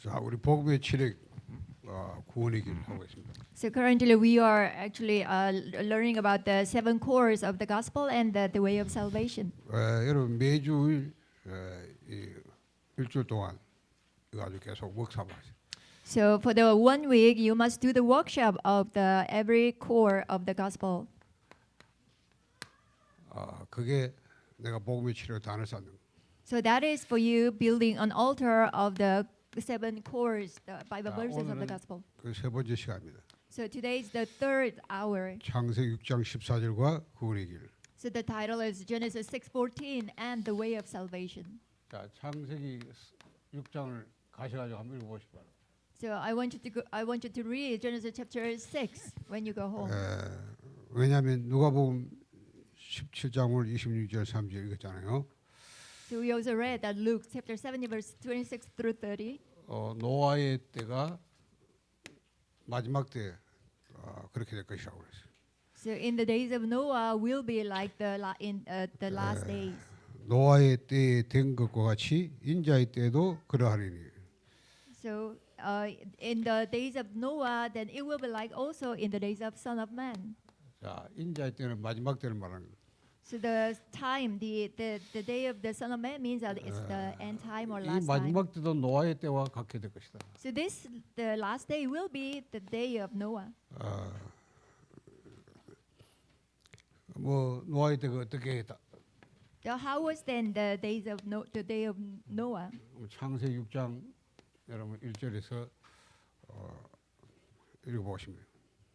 자, 우리 복음의 칠흑 구원의 길 하고 있습니다. So currently we are actually learning about the 7 cores of the gospel and the way of salvation. 여러분 매주 이 일주일 동안 이거 아주 계속 웍사하세요. So for the 1 week, you must do the workshop of the every core of the gospel. 그게 내가 복음의 칠흑 단을 쌓는 거. So that is for you building an altar of the 7 cores, the Bible verses of the gospel. 그 세 번째 시간입니다. So today is the 3rd hour. 창세기 6장 14절과 구원의 길. So the title is Genesis 6:14 and the way of salvation. 자, 창세기 6장을 가셔가지고 한번 읽어보시기 바랍니다. So I want you to read Genesis chapter 6 when you go home. 왜냐하면 누가복음 17장 오늘 26절 3절 읽었잖아요. So we also read that Luke chapter 7 verse 26 through 30. 노아의 때가 마지막 때 그렇게 될 것이라고 그랬어요. So in the days of Noah will be like the last days. 노아의 때에 된 것과 같이 인자의 때도 그러하리니. So in the days of Noah, then it will be like also in the days of Son of Man. 자, 인자의 때는 마지막 때를 말하는 거예요. So the time, the day of the Son of Man means that it's the end time or 이 last time. 마지막 때도 노아의 때와 같게 될 것이다. So the last day will be the day of Noah. 뭐 노아의 때가 어떻게 했다? So how was then the day of Noah? 창세기 6장 여러분 1절에서 읽어보시면.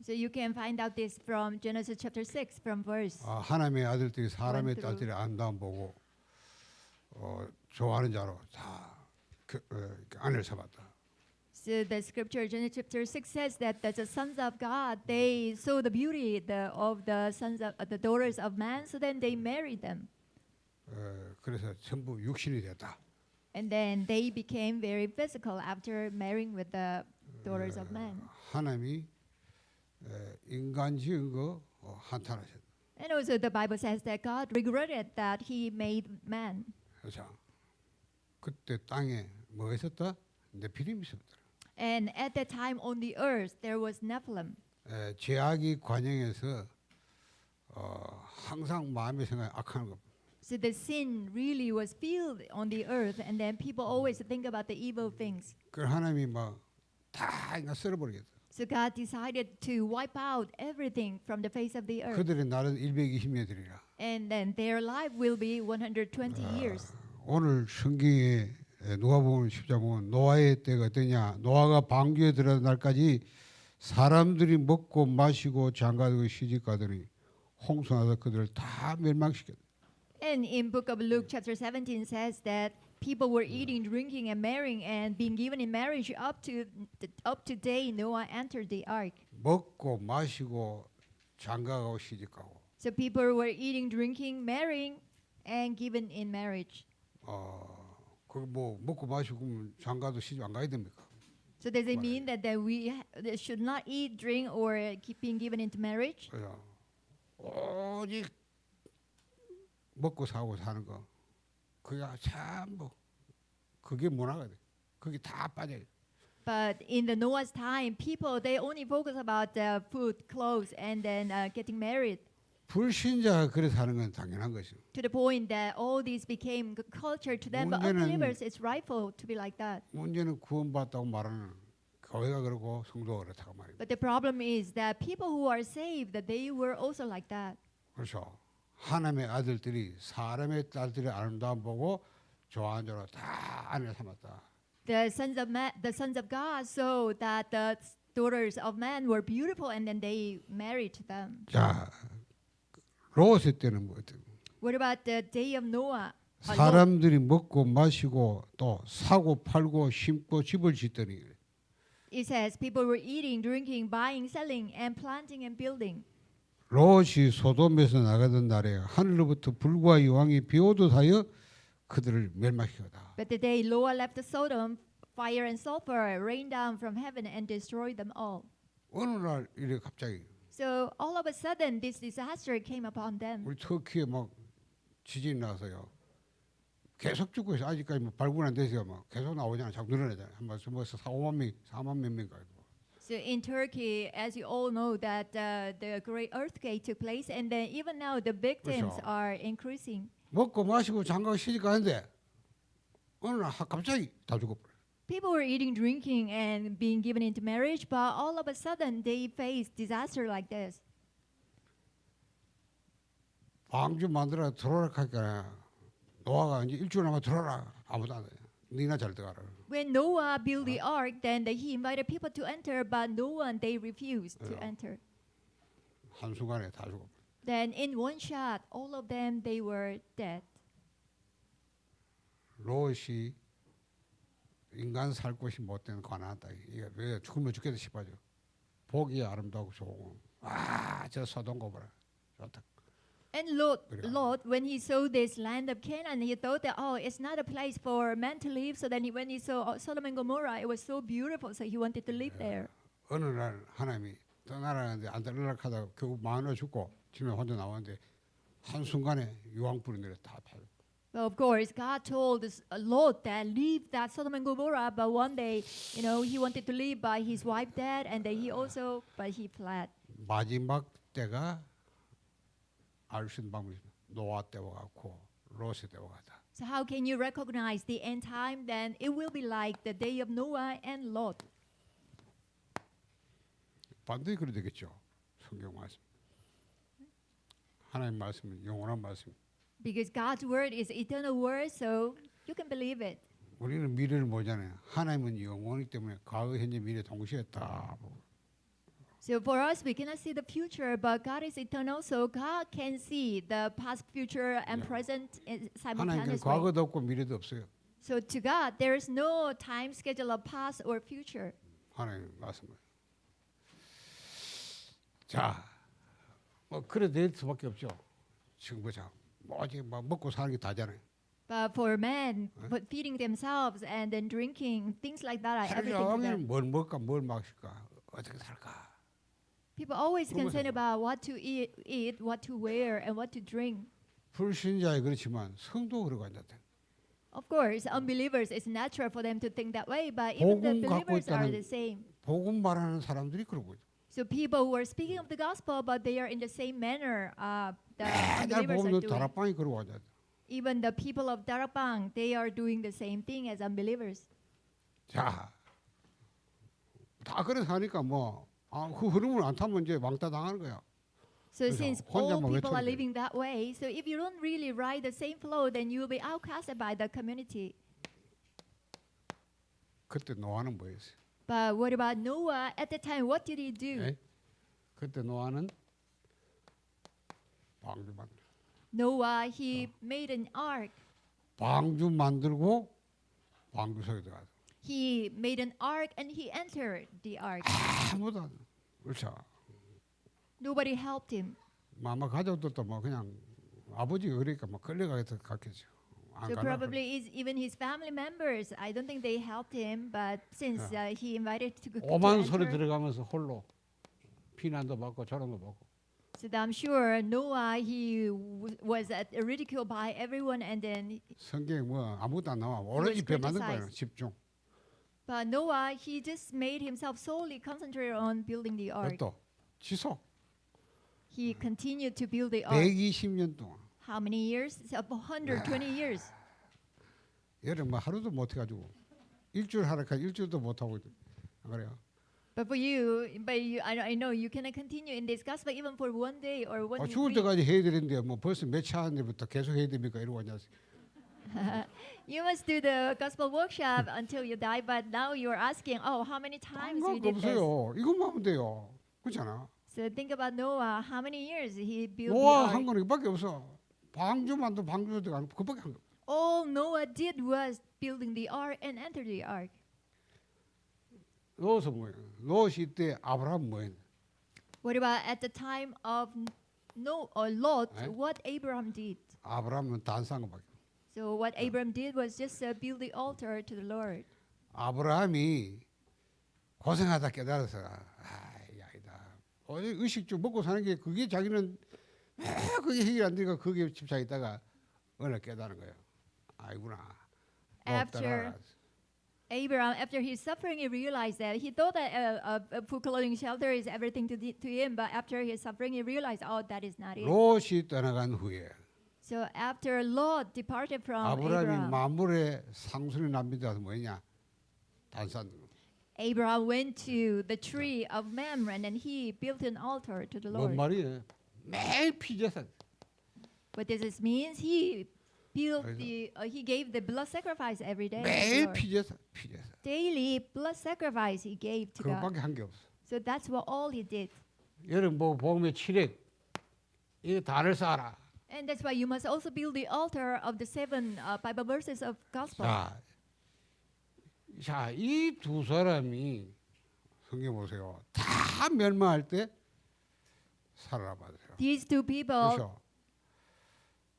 So you can find out this from Genesis chapter 6 from verse. 하나님의 아들들이 사람의 딸들이 아름다움 보고 좋아하는 자로 다 아내를 삼았다. So the scripture Genesis chapter 6 says that the sons of God they saw the beauty of the sons of the daughters of man, so then they married them. 그래서 전부 육신이 됐다. And then they became very physical after marrying with the daughters of man. 하나님이 인간 지은 거 한탄하셨다. And also the Bible says that God regretted that He made man. 자, 그때 땅에 뭐가 있었다? 네피림이 있었다. And at that time on the earth there was Nephilim. 죄악이 관영해서 항상 마음의 생각이 악한 것. So the sin really was filled on the earth, and then people always think about the evil things. 그 하나님이 막다 인간 쓸어버리겠다. So God decided to wipe out everything from the face of the earth. 그들의 날은 120년 되리라. And then their life will be 120 years. 오늘 성경에 누가복음 10장 보면 노아의 때가 어떠냐? 노아가 방주에 들어간 날까지 사람들이 먹고 마시고 장가들고 시집가더니 홍수나서 그들을 다 멸망시켰다. And in book of Luke chapter 17 says that people were eating, drinking, and marrying, and being given in marriage up to day Noah entered the ark. 먹고 마시고 장가가고 시집가고. So people were eating, drinking, marrying, and given in marriage. 그뭐 먹고 마시고 장가도 시집 안 가야 됩니까? So does it mean that we should not eat, drink, or keep being given into marriage? 오직 먹고 사고 사는 거 그게 전부 그게 문화가 돼. 그게 다 빠져. But in the Noah's time, people they only focus about food, clothes, and then getting married. 불신자가 그래서 하는 건 당연한 것이죠. To the point that all these became culture to them, but unbelievers, it's rightful to be like that. 문제는 구원받았다고 말하는 교회가 그러고 성도가 그렇다고 말입니다. But the problem is that people who are saved, that they were also like that. 그렇죠. 하나님의 아들들이 사람의 딸들의 아름다움 보고 좋아하는 자로 다 아내를 삼았다. The sons of God saw that the daughters of man were beautiful, and then they married to them. 자, 롯의 때는 뭐였대요? What about the day of Noah? 사람들이 먹고 마시고 또 사고 팔고 심고 집을 짓더니. It says people were eating, drinking, buying, selling, and planting and building. 롯이 소돔에서 나가던 날에 하늘로부터 불과 여왕이 비오듯 하여 그들을 멸망시켰다. But the day Noah left Sodom, fire and sulfur rained down from heaven and destroyed them all. 어느 날 이래 갑자기 So all of a sudden this disaster came upon them. 우리 터키에 막 지진이 나서요. 계속 죽고 있어. 아직까지 뭐 발굴 안 돼서 뭐 계속 나오잖아. 자꾸 늘어나잖아. 한번 벌써 4만 몇 명가. So in Turkey, as you all know, that the great earthquake took place, and then even now the victims 그렇죠. are increasing. 먹고 마시고 장가고 시집 가는데 어느 날 갑자기 다 죽어버려. People were eating, drinking, and being given into marriage, but all of a sudden they face disaster like this. 방주 만들어 들어오라 하니까 노아가 이제 일주일 남아 들어오라. 아무도 안 해. 니나 잘 들어가라. When Noah built the ark, then he invited people to enter, but no one, they refused to enter. 한순간에 다 죽어버려. Then in one shot, all of them, they were dead. 롯이 인간 살 곳이 못된 가난하다. 이게 왜 죽으면 죽겠다 싶어져. 보기 아름다고 좋고 저 소돔 고모라 좋다. And Lot, when he saw this land of Canaan, he thought that, oh, it's not a place for man to live. So then when he saw Sodom and Gomorrah, it was so beautiful, so he wanted to live there. 어느 날 하나님이 떠나라는데 안 떠나려고 하다가 결국 마누라 죽고 집에 혼자 나왔는데 한순간에 유황불이 내려 다 파요. Well, of course, God told Lot that leave that Sodom and Gomorrah, but one day, he wanted to leave, but his wife died, and then but he fled. 마지막 때가 알 수 있는 방법이 노아 때와 같고 롯의 때와 같다. So how can you recognize the end time? Then it will be like the day of Noah and Lot. 반드시 그래 되겠죠. 성경 말씀. 하나님 말씀은 영원한 말씀. Because God's word is eternal word, so you can believe it. 우리는 미래를 보잖아요. 하나님은 영원이기 때문에 과거, 현재, 미래 동시에 다 보고. So for us, we cannot see the future, but God is eternal, so God can see the past, future, and present 하나님께는 simultaneously. 과거도 없고 미래도 없어요. So to God, there is no time schedule of past or future. 하나님 말씀을. 자, 뭐 그래 될 수밖에 없죠. 지금 보자. 뭐지 막 먹고 사는 게 다잖아요. But for men, but feeding themselves and then drinking, things like that are everything to 하루 them. 종일 뭘 먹을까 뭘 마실까 어떻게 살까. People always 그런 concerned 거죠. about what to eat, what to wear, and what to drink. 불신자에 그렇지만 성도 그러고 앉았다. Of course, unbelievers, it's natural for them to think that way, but even the 복음 갖고 believers are 있다는 the same. 복음 말하는 사람들이 그러고 있다. So people who are speaking of the gospel, but they are in the same manner the 날 unbelievers 보면 are doing. 다락방이 그러고 앉았다. Even the people of Darapang, they are doing the same thing as unbelievers. 자, 다 그래서 하니까 그 흐름을 안 타면 이제 왕따 당하는 거야. So 그래서 since 혼자만 all people are 외쳐야 돼. living that way, so if you don't really ride the same flow, then you will be outcasted by the community. 그때 노아는 뭐였어요? But what about Noah? At the time, what did he do? 예? 그때 노아는 방주 만들. Noah, he made an ark. 방주 만들고 방주 속에 들어가서 He made an ark and he entered the ark. 아무도 안 그렇죠. Nobody helped him. 아마 가족들도 그냥 아버지가 그러니까 끌려가서 갔겠죠. 안 So 가나 probably even his family members, I don't think they helped him, but since he invited to 오만 소리 enter, 들어가면서 홀로 비난도 받고 조롱도 받고. so I'm sure Noah, he was ridiculed by everyone, and then 성경에 아무것도 안 나와. 오로지 배 만든 거예요. 집중. but Noah, he just made himself solely concentrate on building the ark. 또 지속 He continued to build the ark. 120년 동안. How many years? It's up 120 years. 얘를 하루도 못 해가지고 일주일 하라니까 일주일도 못 하고 안 그래요? But for you, I know you cannot continue in this gospel even for one day or one 죽을 week. 때까지 해야 되는데 벌써 몇 차 한데부터 계속 해야 됩니까? 이러고 앉았어요. You must do the gospel workshop until you die, but now you are asking, oh, how many times you did this? 없어요. 이것만 하면 돼요. 그렇잖아. So think about Noah. How many years he built 노아 the 한 ark? 거는 이밖에 없어. 방주만도 방주도 들어가는 그밖에 한 거. All Noah did was building the ark and enter the ark. 롯은 뭐예요? 롯이 때 아브라함 뭐예요? What about at the time of Lot? Eh? What Abraham did? 아브라함은 단싼 거밖에. So what Abraham did was just build the altar to the Lord. 아브라함이 고생하다 깨달아서 아니다. 어제 의식주 먹고 사는 게 그게 자기는 그게 해결 안 되니까 그게 집착했다가 어느 날 깨달은 거예요. 아이구나. After 없더라. Abraham, after his suffering, he realized that he thought that food, clothing, shelter is everything to him. But after his suffering, he realized, oh, that is not it. 롯이 떠나간 후에 So after Lot departed from 아브라함이 Abraham, 만물의 상수리 남비다 뭐냐? 단산. Abraham went to the tree of Mamre and he built an altar to the 뭔 Lord. 말이에요? 매일 피제사. What this means, he built he gave the blood sacrifice every day. to the 매일 Lord. 피제사. Daily blood sacrifice he gave to God. 그것밖에 한 게 없어. So that's what all he did. 여러분 보고 복음의 7획 이거 다를 쌓아라. And that's why you must also build the altar of the 7 Bible verses of gospel. 자, 이 두 사람이 성경 보세요. 다 멸망할 때 살아남았어요. These two people, 그렇죠?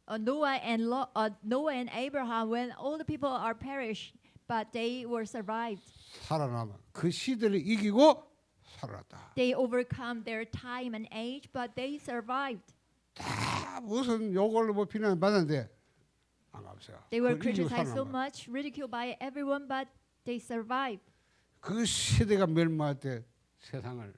Noah and Abraham, when all the people are perished, but they were survived. 살아남아. 그 시대를 이기고 살았다. They overcome their time and age, but they survived. 다 무슨 욕을 뭐 비난 받았는데 안 감사해요. They were 그걸 이기고 criticized so 살아남아. much, ridiculed by everyone, but they survived. 그 시대가 멸망할 때 세상을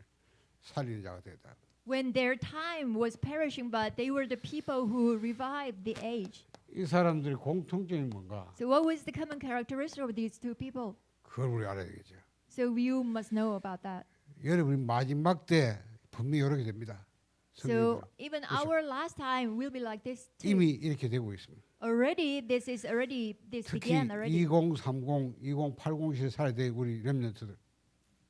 살리는 자가 됐다. When their time was perishing, but they were the people who revived the age. 이 사람들의 공통점이 뭔가? So what was the common characteristic of these two people? 그걸 우리 알아야 되겠죠. So you must know about that. 여러분이 마지막 때 분명히 이렇게 됩니다. So 성경대로. even 그렇죠. our last time will be like this too. 이미 이렇게 되고 있습니다. Already this 특히 began already. 2030, 2080 시대 살아야 될 우리 렘넌트들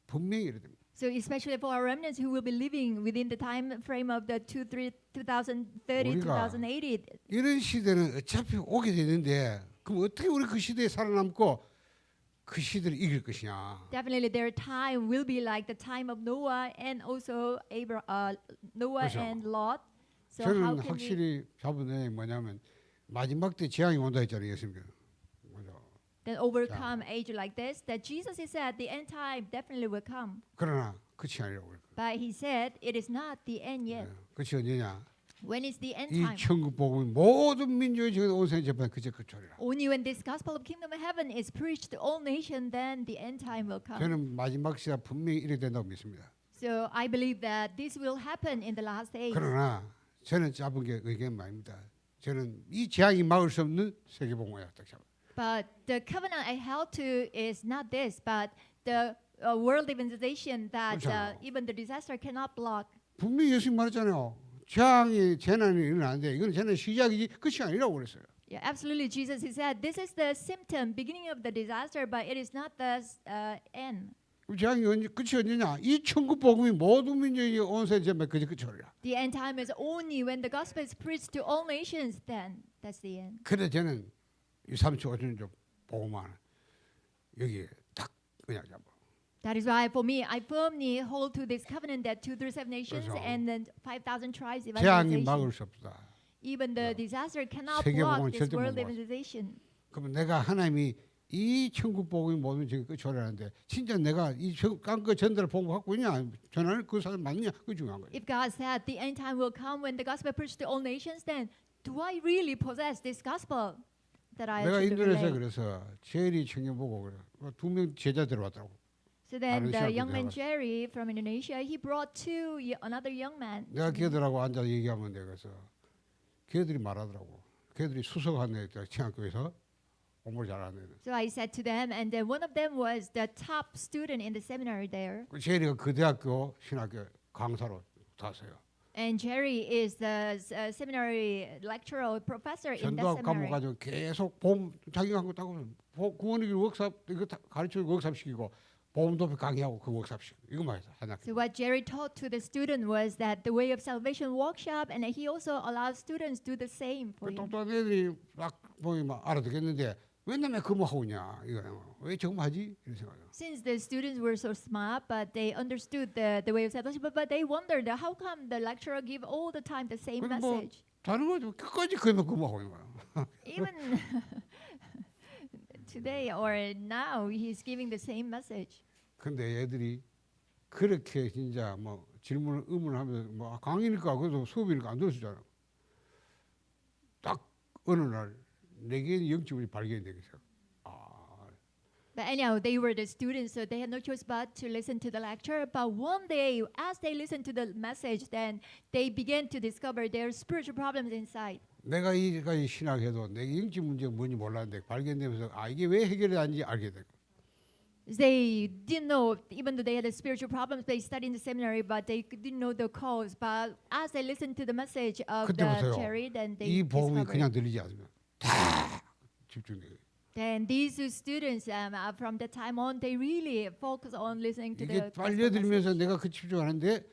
분명히 이래 됩니다. So especially for our remnants who will be living within the time frame of the 2030, 우리가 2080. 이런 시대는 어차피 오게 되는데 그럼 어떻게 우리 그 시대에 살아남고 그 시대를 이길 것이냐? Definitely their time will be like the time of Noah and also Noah 그렇죠. and Lot. So how 저는 can we 확실히 잡은 내용이 뭐냐면 마지막 때 재앙이 온다 했잖아요, 예수님께서. 그죠? then overcome age like this? That Jesus has said the end time definitely will come. 그러나 끝이 아니라고 그랬거든요. But he said it is not the end yet. 끝이 언제냐? When is the end 이 time? 천국 복음이 모든 민족의 지금 온 세상 재판 그제 끝이라. Only when this gospel of kingdom of heaven is preached to all nations, then the end time will come. 저는 마지막 시대 분명히 이래 된다고 믿습니다. So I believe that this will happen in the last days. 그러나 저는 잡은 게 의견 아닙니다. 저는 이 재앙이 막을 수 없는 세계복음이야 딱 잡아. But the covenant I held to is not this, but the world evangelization that 그렇죠. even the disaster cannot block. 분명히 예수님 말했잖아요. 재앙이 재난이 일어나는데 이건 재난 시작이지 끝이 아니라고 그랬어요. Yeah, absolutely. Jesus he said this is the symptom, beginning of the disaster, but it is not the end. 재앙이 언제 끝이 언제냐? 이 천국 복음이 모든 민족이 온 세상 재판 그제 끝이라. The end time is only when the gospel is preached to all nations. Then that's the end. 그래 저는 이 3초 5천 좀 복음만 여기 딱 그냥 잡아. That is why for me, I firmly hold to this covenant that 237 nations 그렇죠. and then 5,000 tribes 재앙이 막을 evangelization. 수 없다. Even the disaster cannot 세계복음은 block this 절대 못 world 막아. evangelization. 그러면 내가 하나님이 이 천국 복음이 모든 지금 끝이라는데 진짜 내가 이 깡그 전달을 복음 갖고 있냐? 전하는 그 사람 맞냐? 그게 중요한 거예요. If God said the end time will come when the gospel preached to all nations, then do I really possess this gospel that I 내가 should 인도네시아 relay? 그래서 제리 청년 보고 그래. 2명 제자 들어왔더라고. So then 다른 the 시합도 young man 들어가서. Jerry from Indonesia, he brought another young man. 내가 걔들하고 앉아 얘기하면 내가 그래서 걔들이 말하더라고. 걔들이 수석하는 애들 청학교에서 공부를 잘하는 애들. So I said to them, and then one of them was the top student in the seminary there. 그 제리가 그 대학교 신학교 강사로 탔어요. And Jerry is the seminary lecturer or professor in that 전도학 과목 seminary. 가지고 계속 보험 자기가 한 거 따고 구원의 길 워크숍 이거 가르치고 워크숍 시키고 보험 도피 강의하고 그 워크숍 시키고 이거만 해서 한 학기. So what Jerry taught to the student was that the way of salvation workshop, and he also allows students to do the same for 그 him. 똑똑한 애들이 막 보면 알아듣겠는데 왜 남의 근무하고 있냐 이거 왜 정말하지 이런 생각이야. Since the students were so smart, but they understood the way of salvation, but they wondered how come the lecturer give all the time the same 근데 뭐 message. 다른 거 끝까지 그만 근무하고 있는 거야. Even today or now, he's giving the same message. 근데 애들이 그렇게 진짜 뭐 질문을 의문을 하면서 뭐 강의니까 그래도 수업이니까 안 들었잖아. 딱 어느 날 내게 영적으로 발견되겠어. But anyhow, they were the students, so they had no choice but to listen to the lecture. But one day, as they listened to the message, then they began to discover their spiritual problems inside. 내가 이까지 신학해도 내 영적 문제가 뭔지 몰랐는데 발견되면서 이게 왜 해결이 안 되는지 알게 되고. They didn't know, even though they had the spiritual problems, they studied in the seminary, but they didn't know the cause. But as they listened to the message of the 그때부터요. cherry, then they 이 복음이 discovered. 그냥 들리지 않으면 다 집중돼요. Then these two students, from that time on, they really focus on listening to 이게 the gospel message, 빨려들면서 내가 그 집중하는데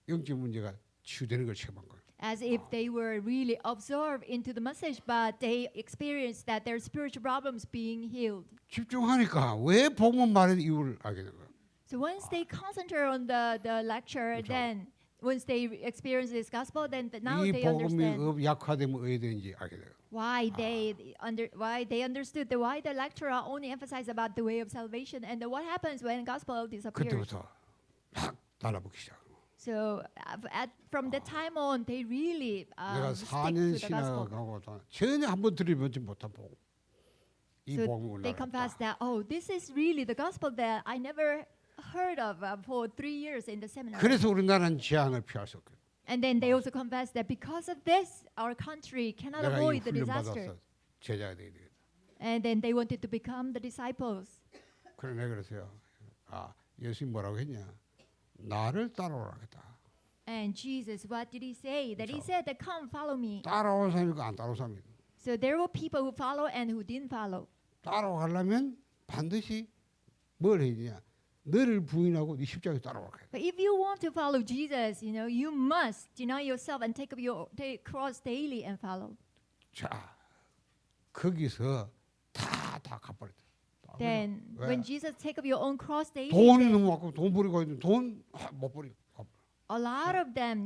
영적 문제가 치유되는 걸 체험한 거예요. as if they were really absorbed into the message, but they experienced that their spiritual problems being healed. 집중하니까 왜 복음 말의 이유를 알게 된 거예요. So once they concentrate on the lecture, 그렇죠. then once they experience this gospel, then now 이 they 복음이 understand 약화되면 어떻게 되는지 알게 돼요. why they understood why the lecturer only emphasized about the way of salvation and what happens when gospel disappears. 그때부터 막 달라붙기 시작. So from that time on, they really 내가 stick 4년 to the gospel. 신학하고 전혀 한번 들어보지 못한 복음. 이 So 복음을 they confess that, oh, this is really the gospel that I never heard of for 3 years in the seminary. 그래서 우리나라는 재앙을 피할 수 없거든. And then they also confess that because of this, our country cannot 내가 이 avoid the 훈련 disaster. 받아서 제자가 되야 되겠다. And then they wanted to become the disciples. 그래 내가 그랬어요. 예수님 뭐라고 했냐? 나를 따라오라겠다. And Jesus, what did he say? That he said that come follow me. 따라온 사람이 있고 안 따라온 사람이 있고. So there were people who follow and who didn't follow. 따라가려면 반드시 뭘 해야 되냐? 너를 부인하고 네 십자가에 따라와야 돼. But if you want to follow Jesus, you must deny yourself and take up your cross daily and follow. 자, 거기서 다 갚아버렸다. Then when Jesus take up your own cross daily, 돈이 then 너무 많고 돈 버리고 있는 돈못 버리고. a lot of them,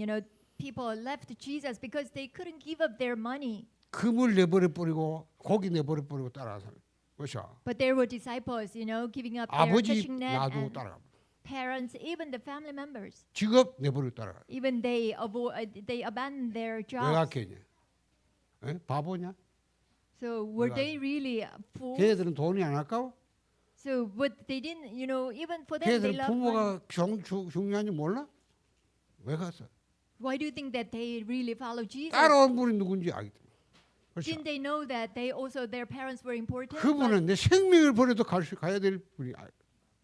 people left Jesus because they couldn't give up their money. 금을 내버려 버리고 고기 내버려 버리고 따라가는 사람. 그렇죠? But there were disciples, giving up their 아버지 fishing net 놔두고 and 따라가. parents, even the family members. 직업 내버리고 따라가. Even they abandoned their 왜 jobs. 갔겠냐? 바보냐? So were 왜 they really fools? 걔들은 돈이 안 아까워? So but they didn't, even for them they 걔들은 loved money. 부모가 중요한지 몰라? 왜 갔어? Why do you think that they really follow Jesus? 따라온 분이 누군지 알기 때문에. 그렇죠? Didn't they know that their parents were important? 그분은 내 생명을 버려도 가야 될 분이.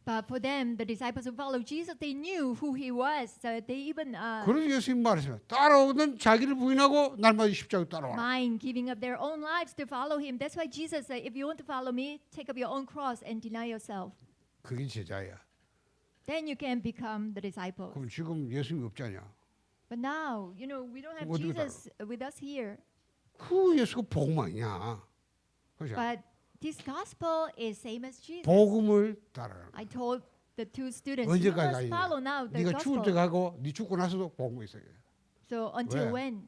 But for them, the disciples who followed Jesus, they knew who he was. So they even 그래서 예수님 말했어요. 따라오든 자기를 부인하고 날마다 십자가에 따라와. mind giving up their own lives to follow him. That's why Jesus said, if you want to follow me, take up your own cross and deny yourself. 그게 제자야. Then you can become the disciples. 그럼 지금 예수님이 없잖냐? But now, we don't have 어디로 Jesus with us here. 그 예수가 복음 아니냐? 그렇죠? But this gospel is same as Jesus. 복음을 따라라. I told the two students, you 언제까지 must follow now 가냐? the 네가 죽을 때 gospel. 가고 네 죽고 나서도 복음이 있어야 돼. So until 왜? when?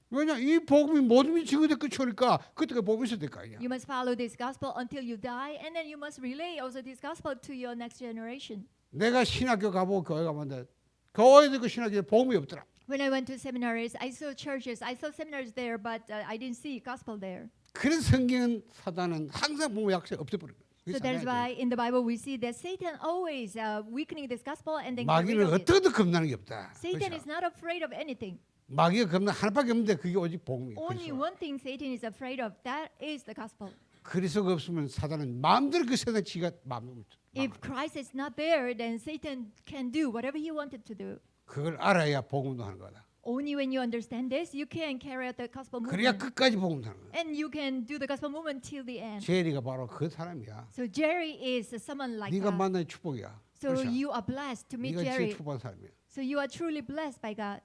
왜냐? 이 복음이 모든 이 지구대 끝이니까 그때가 복음이 있어야 될 거 아니야. You must follow this gospel until you die, and then you must relay also this gospel to your next generation. 내가 신학교 가보고 교회 가봤는데 교회도 그 신학교에 복음이 없더라. When I went to seminaries, I saw churches, I saw seminaries there, but I didn't see gospel there. 그래서 성경은 사단은 항상 복음 약세 없애버려. So that's why in the Bible we see that Satan always weakening this gospel and then get rid 마귀는 of it. 어떻게든 겁나는 게 없다. Satan 그렇죠? is not afraid of anything. 마귀가 겁나 하나밖에 없는데 그게 오직 복음이에요. Only 그래서. one thing Satan is afraid of, that is the gospel. 그리스도가 없으면 사단은 마음대로 그 세상 지가 마음대로 If Christ is not there, then Satan can do whatever he wanted to do. 그걸 알아야 복음도 하는 거다. Only when you understand this, you can carry out the gospel 그래야 movement. 끝까지 복음도 하는 거야. And you can do the gospel movement till the end. 제리가 바로 그 사람이야. So Jerry is someone like 네가 that. 만나는 축복이야. So 그렇죠? you are blessed to meet 네가 Jerry. 제일 축복한 사람이야. So you are truly blessed by God.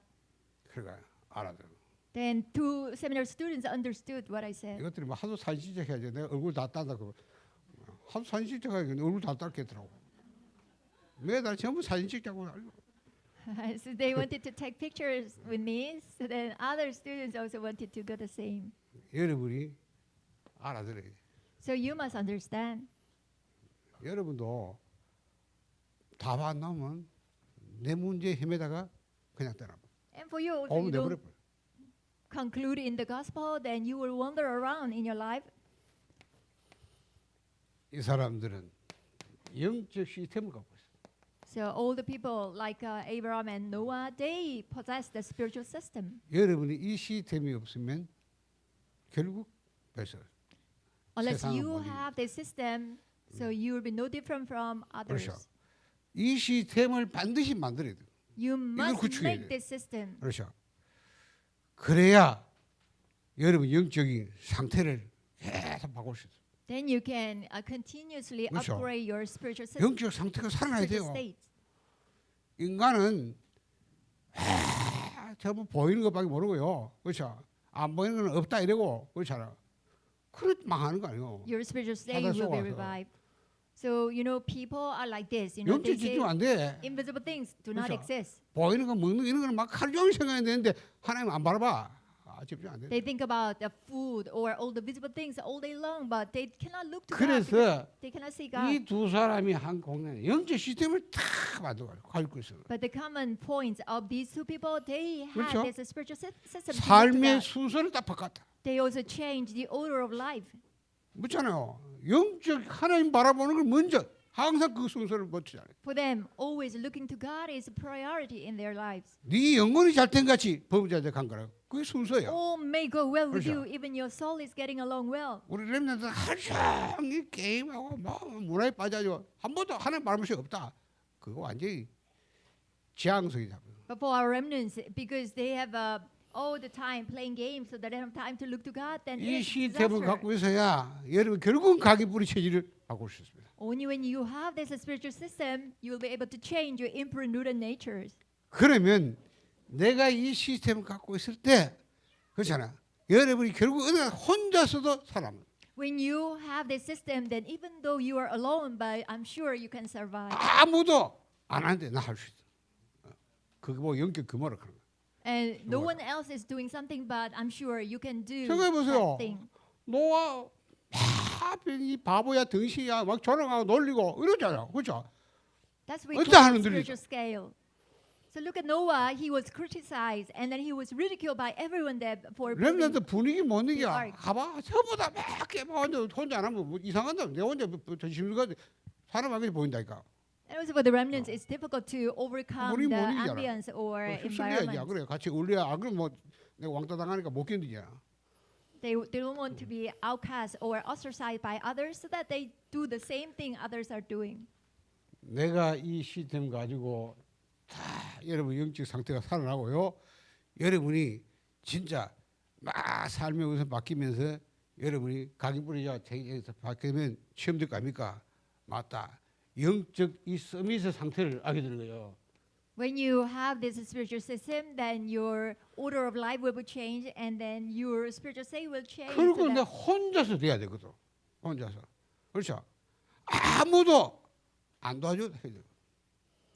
그러니까 알아들어. Then two seminary students understood what I said. 이것들이 뭐 하도 사진 찍혀야지. 내가 얼굴 다 딴다고. 하도 사진 찍혀가지고 얼굴 다 딴겠더라고. 매달 전부 사진 찍자고. So they wanted to take pictures with me. So then other students also wanted to do the same. 여러분이 알아들어야 돼. So you must understand. 여러분도 답 안 나오면 내 문제에 헤매다가 그냥 떠나. And for you, also, 복음 you 내버려 don't 버려. conclude in the gospel, then you will wander around in your life 이 사람들은 영적 시스템을 갖고 있어요. So all the people like Abraham and Noah, they possess the spiritual system. 여러분이 이 시스템이 없으면 결국 벌써 Unless 세상은 you 못 이깁니다. have this system, so you will be no different from others. 그렇죠. 이 시스템을 반드시 만들어야 돼요. You must 구축해야 make 돼요. this system. 그렇죠. 그래야 여러분 영적인 상태를 계속 바꿀 수 있어요. Then you can continuously 그렇죠. upgrade your spiritual system. 영적 상태가 살아나야 spiritual 돼요. state. 인간은 전부 보이는 것밖에 모르고요. 그렇죠. 안 보이는 건 없다 이러고 그렇잖아. 그렇 망하는 거 아니에요. Your spiritual state 바다 will be 속아서. revived. So people are like this. They 영적 say 집중 안 돼. invisible things do not 그렇죠. exist. 보이는 거 먹는 거 이런 거는 막 하루 종일 생각해야 되는데 하나님 안 바라봐. 집중 안 돼. They think about the food or all the visible things all day long, but they cannot look to God. 그래서 They cannot see God. 이 두 사람이 한 공간에 영적 시스템을 다 가지고 있어요. But the common points of these two people, they had 그렇죠. this spiritual system. to look to 삶의 God. 순서를 다 바꿨다. They also changed the order of life. 묻잖아요. 영적 하나님 바라보는 걸 먼저 항상 그 순서를 맞추잖아요. For them, always looking to God is a priority in their lives. 네 영혼이 잘된 같이 범죄자적한 거라고. 그게 순서예요. All may go well with 그렇죠. you, even your soul is getting along well. 우리 렘넌트 하루 종일 게임하고 뭐 문화에 빠져가지고 한 번도 하나님 바라볼 수 없다. 그거 완전히 지향성이다. But for our remnants, because they have all the time playing games, so they don't have time to look to God, then 이 it's 시스템을 disaster. 갖고 있어야 여러분 결국은 가기 뿌리 체질을 바꿀 수 있습니다. Only when you have this spiritual system, you will be able to change your impernuted natures. 그러면 내가 이 시스템을 갖고 있을 때 그렇잖아. 여러분이 결국 어느 날 혼자서도 살아요. When you have this system, then even though you are alone, but I'm sure you can survive. 아무도 안 하는데 나 할 수 있어. 그게 뭐 영적 규모라 그런 거. And no one else is doing something, but I'm sure you can do 생각해 보세요. that thing. 노아 이 바보야 덩신이야 막 조롱하고 놀리고 이러잖아. 그렇죠? That's what we 어떤 call 하나님들이 spiritual scale. So look at Noah. He was criticized, and then he was ridiculed by everyone there for building. 렘넌트 분위기 못 the 이겨. ark. 가봐. 전부 다막 혼자 안 하면 뭐 이상한다. 내 혼자 조심스가 사람하게 보인다니까. And also for the remnants, it's difficult to overcome 우리 the 못 이기잖아. ambience or 휩쓸려야지. environment. 그래 같이 울려야. 안 그러면 뭐 내가 왕따 당하니까 못 견디잖아. They don't want to be outcast or ostracized by others, so that they do the same thing others are doing. 내가 이 시스템 가지고 다 여러분 영적 상태가 살아나고요. 여러분이 진짜 막 삶의 우선 바뀌면서 여러분이 가기 뿌리자 체계에서 바뀌면 시험 될 거 아닙니까? 맞다. 영적 이 서밋의 상태를 알게 되는 거예요. When you have this spiritual system, then your order of life will be changed, and then your spiritual state will change. so 그리고 내 that 혼자서 돼야 되거든. 혼자서. 그렇죠? 아무도 안 도와줘도 해야 돼.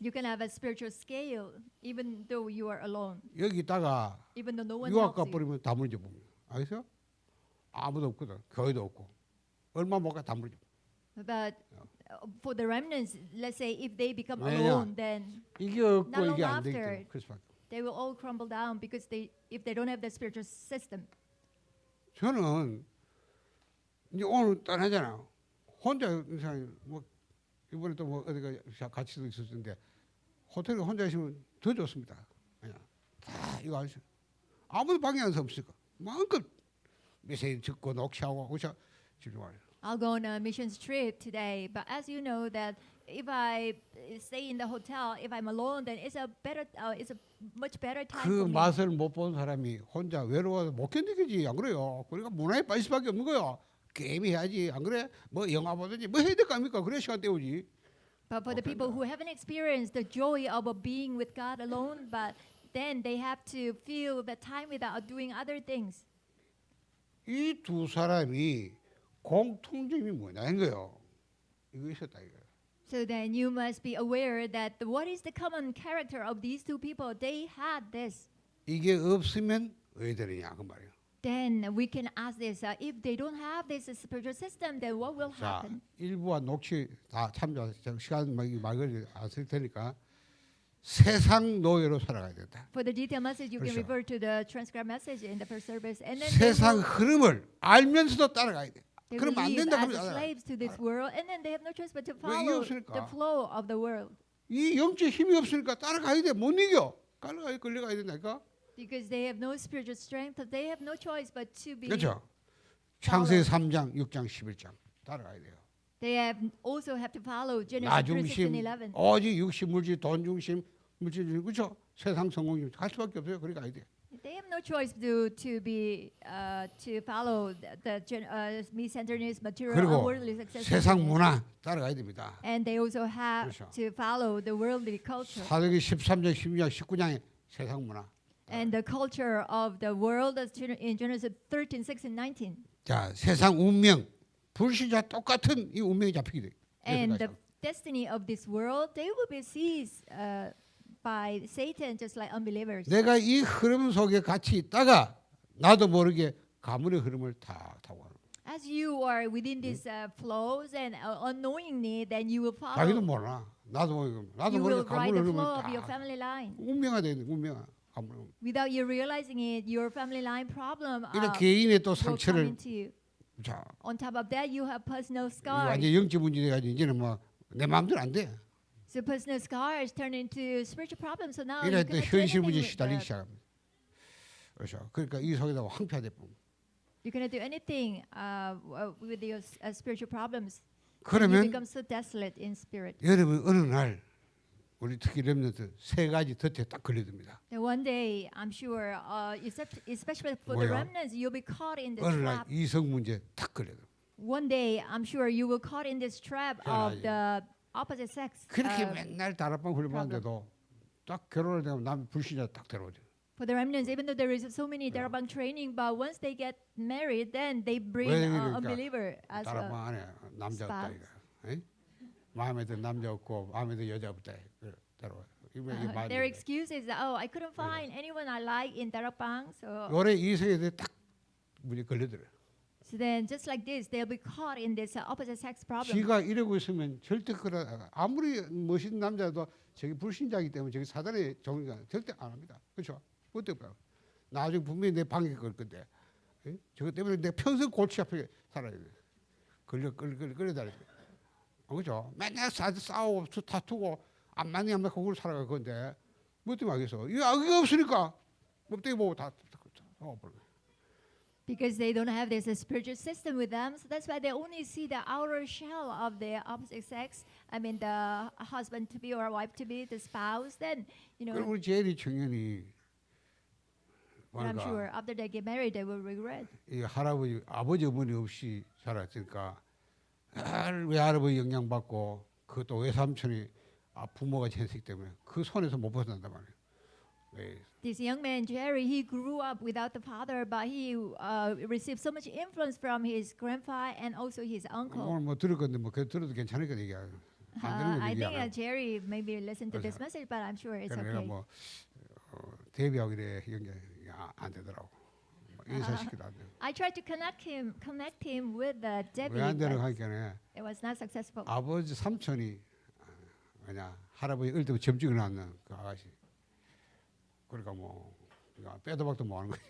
you can have a spiritual scale, even though you are alone, 여기다가 even though no one 유학 helps you. 가버리면 다 문제 봅니다. 알겠어요? 아무도 없거든. 교회도 없고. 얼마 못 가 다 문제. But for the remnants, let's say if they become 왜냐? alone, then 이게 없고 Not long 이게 안 되기 after. 때문에 그래서 they will all crumble down because if they don't have the spiritual system. 저는 이제 오늘 떠나잖아요. 혼자 이상 뭐 이번에 또 뭐 어디가 같이도 있었는데 호텔에 혼자 있으면 더 좋습니다. 그냥 다 이거 아시죠? 아무도 방해하는 사람 없으니까 마음껏 메시지 듣고 녹취하고 그렇죠? 집중하려. I'll go on a missions trip today, but as you know that if I stay in the hotel, if I'm alone, then it's a much better time 그 for me. 맛을 못 본 사람이 혼자 외로워서 못 견디겠지 안 그래요? 그러니까 문화에 빠질 수밖에 없는 거예요. 게임 해야지 안 그래? 뭐 영화 보든지 뭐 해야 될 거 아닙니까? 그래 시간 때우지. But for the people who haven't experienced the joy of being with God alone, but then they have to feel the time without doing other things. 이 두 사람이 공통점이 뭐냐는 거예요. 이거 있었다 이거. So then you must be aware that what is the common character of these two people? They had this. 이게 없으면 왜 되느냐 그 말이에요. Then we can ask this: if they don't have this spiritual system, then what will 자, happen? 일부와 녹취 다 참조 시간 말거리 안 쓸 테니까 세상 노예로 살아가야 된다. For the detailed message, you can 그렇죠. refer to the transcribed message in the first service, and then 세상 흐름을 알면서도 따라가야 돼. They will 그러면 안 live 된다 as 그러면 slaves to this world, and then they have no choice but to 이게 follow 없으니까. the flow of the world. 이 영적 힘이 없으니까 따라가야 돼. 못 이겨. 끌려가야 된다니까. Because they have no spiritual strength, they have no choice but to be. 그렇죠. 창세기 3장, 6장, 11장 따라가야 돼요. They also have to follow 나 Genesis 3, 6, 중심, and 11. 오직 육신, 물질, 돈 중심, 물질 중심, 그렇죠? 세상 성공 중심 갈 수밖에 없어요. 그러니까 가야 돼. They have no choice to follow the me-centeredness, material, 그리고 and worldly success. 세상 문화 따라가야 됩니다. And they also have 그렇죠. to follow the worldly culture 사도기 13장, 16장, 19장의 세상 문화. and the culture of the world as in Genesis 13, 6, and 19. 자, 세상 운명, 불신자 똑같은 이 운명이 잡히게 돼. And the destiny of this world, they will be seized by Satan just like unbelievers. 내가 이 흐름 속에 같이 있다가 나도 모르게 가문의 흐름을 다 타고 가는. As you are within these flows and unknowingly, then you will 자기도 follow. 몰라. 나도 You 모르게 will 가문의 ride the 흐름을 flow of your 다 family line. 운명화 돼. 운명화. 가문. Without you realizing it, your family line problem 이런 개인의 또 will come 상처를 into you. 자, On top of that, you have personal 이거 scars. 완전 영적 문제 돼가지고 이제는 뭐 내 마음대로 안 돼. So personal scars turn into spiritual problems. So now 이래 you 또 cannot do 현실 anything 문제 with 시달리기 that. 시작합니다. 그렇죠. 그러니까 이 속에다가 황폐화돼 봅니다. You cannot do anything with your spiritual problems. You 그러면 become so desolate in spirit. 여러분 어느 날 우리 특히 렘넌트 세 가지 덫에 딱 걸려듭니다. And one day, I'm sure, especially for the 뭐요? remnants, you'll be caught in this 어느 날 trap. 이성 문제 딱 걸려듭니다. One day, I'm sure you will caught in this trap of the opposite sex. 그렇게 맨날 다락방 훈련받는데도 딱 결혼을 되면 남 불신자 딱 데려오죠. For the remnants, even though there is so many darabang training, but once they get married, then they bring 왜 a 그러니까 unbeliever as 다락방 a. 안에 남자 없다 spouse. 이거. 에? 마음에 드는 남자 없고 마음에 드는 여자 없다. 데려와요. 이게 말이 Their excuse is that, oh, I couldn't find anyone I like in darabang, so. 올해 이성에 대해 딱 문제 걸려들어요. So then, just like this, they'll be caught in this opposite sex problem. 지가 이러고 있으면 절대 그래 아무리 멋있는 남자도 저기 불신자이기 때문에 저기 사단의 종이가 절대 안 합니다. 그렇죠? 어떨까요? 나중에 분명히 내 방에 걸 건데 에? 저것 때문에 내 평생 골치 아프게 살아야 돼. 끌려다녀. 그렇죠? 맨날 싸우고 다투고 안 맞는 안 그걸 살아갈 건데 뭐 때문에 하겠어? 이 악이 없으니까 껍데기 보고 다 싸워버려. Because they don't have this spiritual system with them, so that's why they only see the outer shell of the opposite sex. I mean, the husband to be or wife to be, the spouse. Then, you know, 그럼 우리 제일이 청년이 I'm sure after they get married, they will regret. 이 할아버지, 아버지, 어머니 없이 자랐으니까 외할아버지 영향받고 그것도 외삼촌이 부모가 전식 때문에 그 손에서 못 벗어난단 말이에요. 네. This young man Jerry, he grew up without the father, but he received so much influence from his grandpa and also his uncle. 오늘 뭐 들을 건데 뭐 그 들어도 괜찮으니까 얘기해요. 안 들으면 I think 얘기하라. Jerry maybe listen to this message, but I'm sure it's 내가 okay. 뭐 데뷔하고 이래 연결 안 되더라고. 인사시키도 안 돼. I tried to connect him with the Debbie, 왜안 되는 but 하니까 it was not successful. 아버지 삼촌이 뭐냐 할아버지 어릴 때부터 점 찍어놨는 그 아가씨. 그러니까 뭐 빼도 박도 못 하는 거죠.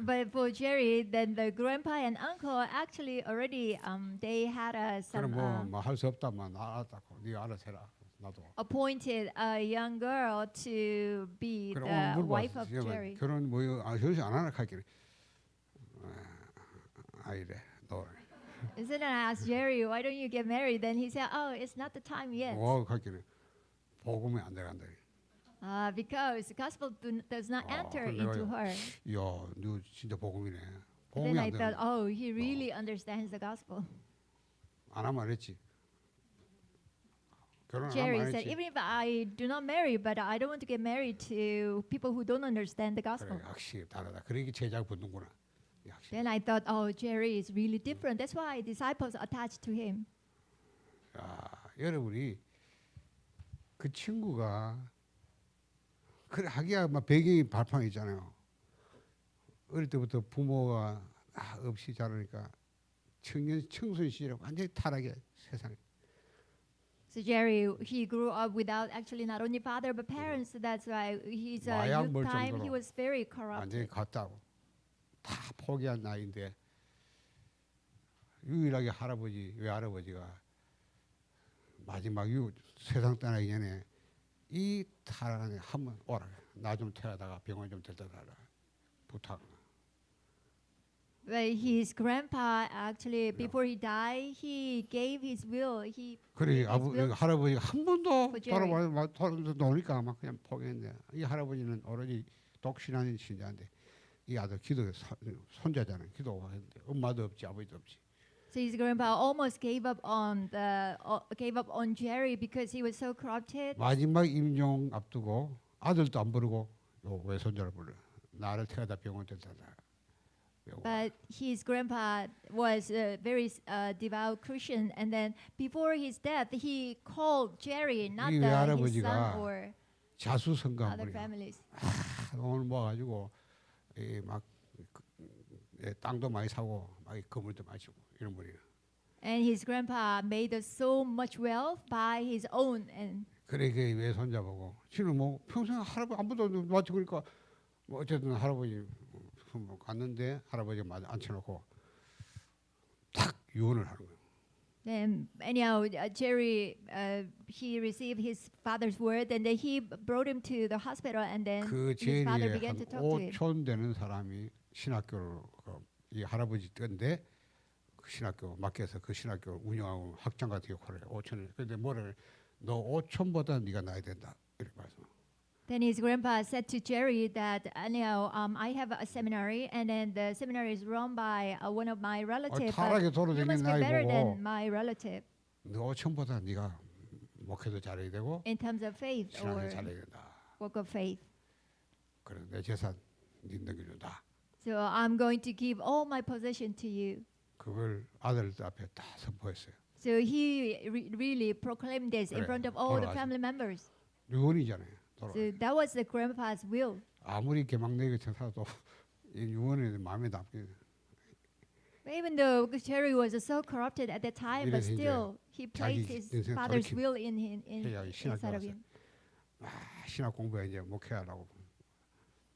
But for Jerry, then the grandpa and uncle actually already they had some 그럼 뭐 할 수 없다만 알았다고 네가 알아서 해라. 나도. appointed a young girl to be 그럼 the 오늘 wife 물어봤어. of Jerry. 결혼 뭐 결혼식 안 하나 할게. 아이래 너. And then I asked Jerry, why don't you get married? Then he said, oh, it's not the time yet. 뭐 할게. 복음이 안 들어간다. Because the gospel does not enter 그럼 into 내가 her. 야, 너 진짜 복음이네. Then 복음이 I 안 thought, 들어간다. oh, he really understands the gospel. 안 하면 안 했지. 결혼 안 Jerry 하면 안 said, 했지. even if I do not marry, but I don't want to get married to people who don't understand the gospel. 그래, 확실히 다르다. 그러니까 제자가 붙는구나. 확실히. Then I thought, oh, Jerry is really different. That's why disciples attached to him. 야, 여러분이 그 친구가 그래 하기야 막 배경이 발판이잖아요. 어릴 때부터 부모가 없이 자라니까 청소년 시절에 완전히 타락해 세상에. So Jerry, he grew up without actually not only father but parents. So that's why his 마약 youth 먹을 time 정도로 he was very 완전히 corrupted. 갔다고 다 포기한 나이인데 유일하게 할아버지 외할아버지가 마지막 세상 떠나기 전에 이 타락한테 한번 오라. 나 좀 태워다가 병원 좀 데려다 달라. 부탁. But his grandpa actually, before he died, he gave his will. He 그래 gave his will 할아버지가 한 번도 for Jerry. 돌아보니까 막 그냥 포기했는데 이 할아버지는 오로지 독신하는 신자인데 이 아들 기도 손자잖아요. 기도하는데 엄마도 없지 아버지도 없지. So his grandpa almost gave up on Jerry because he was so corrupted. 마지막 임종 앞두고 아들도 안 부르고 요 외손자를 불러. 나를 태워다 병원 데려다 달라. But his grandpa was a very devout Christian, and then before his death, he called Jerry, not 이 his 외할아버지가 son or other 자수성가물이야. families. 돈을 모아가지고 막 땅도 많이 사고 막 건물도 많이 주고 이런 분이에요. And his grandpa made us so much wealth by his own. And 그래 그 외손자 보고 지금 뭐 평생 할아버지 아무도 마치 그러니까 뭐 어쨌든 할아버지 갔는데 할아버지가 앉혀놓고 딱 유언을 하는 거예요. then anyhow, Jerry, he received his father's word, and then he brought him to the hospital, and then 그 his father 제리에 began 한 to talk to him. 5촌 되는 사람이 신학교를 이 할아버지 때인데 그 신학교 맡겨서 그 신학교 운영하고 학장 같은 역할을 해요. 5촌을. 근데 뭐를 너 5촌보다 네가 나야 된다 이렇게 말씀. Then his grandpa said to Jerry that anyhow, I have a seminary, and then the seminary is run by one of my relatives. 타락에 But you must be 돌아다니는 better 나이 보고 than my relative 너 5촌보다 네가 목회도 잘해야 되고 in terms of faith 신앙도 or 잘해야 된다. work of faith. 그래 내 재산 네 넘겨준다. So I'm going to give all my possession to you. 그걸 아들들 앞에 다 선포했어요. So he really proclaimed this in 그래, front of all the 돌아가시- family members. 유언이잖아요. So that was the grandpa's will. 아무리 개막내기 청사도 이 유언이 마음에 담게. Even though Jerry was so corrupted at that time, but 이래서 still he placed 자기 his 인생 father's 돌이킴 will in 해야 신학교 inside of 가서 him. 신학 공부해 이제 목회하라고.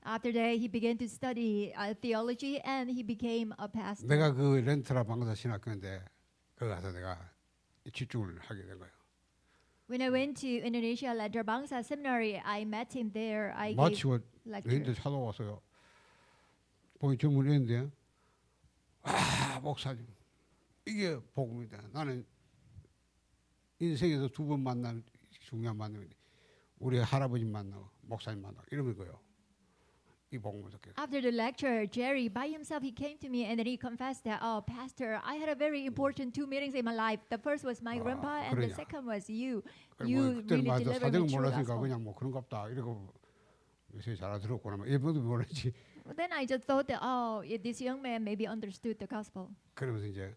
After that, he began to study theology, and he became a pastor. 내가 그 렌트라 방사 신학교인데 거기 가서 내가 집중을 하게 된 거예요. When I went to Indonesia Ladra Bangsa Seminary, I met him there. I gave 마치고 lecture. 렌트 찾아와서요. 보니 전문했는데 목사님 이게 복음이다. 나는 인생에서 2번 만난 중요한 만남인데 우리 할아버지 만나고 목사님 만나고 이러는 거예요. 이 복음을 듣게. After the lecture, Jerry by himself he came to me and then he confessed that, "Oh, Pastor, I had a very important 2 meetings in my life. The first was my grandpa, and the 그러냐. second was you. 뭐 You 그때는 really 맞아 delivered 사정을 the true 몰랐으니까 gospel." 그냥 뭐 그런갑다 이러고 요새 잘 알아들었구나. 뭐 일본도 몰랐지. Well, then I just thought that, oh, this young man maybe understood the gospel. 그러면서 이제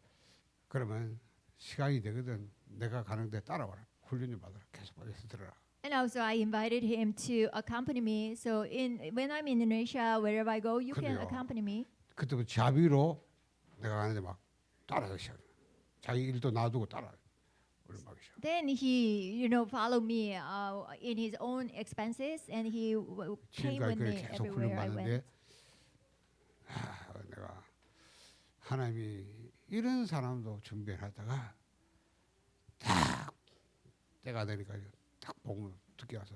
그러면 시간이 되거든. 내가 가는 데 따라와라. 훈련 좀 받아라. 계속 받아서 들어라. And also I invited him to accompany me. So when I'm in Indonesia, wherever I go, you can 그래요. accompany me. 그때부터 자비로 내가 가는데 막 따라가기 시작해. 자기 일도 놔두고 따라. 우리 막 시작. Then he, followed me in his own expenses, and he came 지금까지 with 그렇게 me 계속 everywhere I 훈련 went. 받는데 내가 하나님이 이런 사람도 준비하다가 딱 때가 되니까 딱 복음을 듣게 와서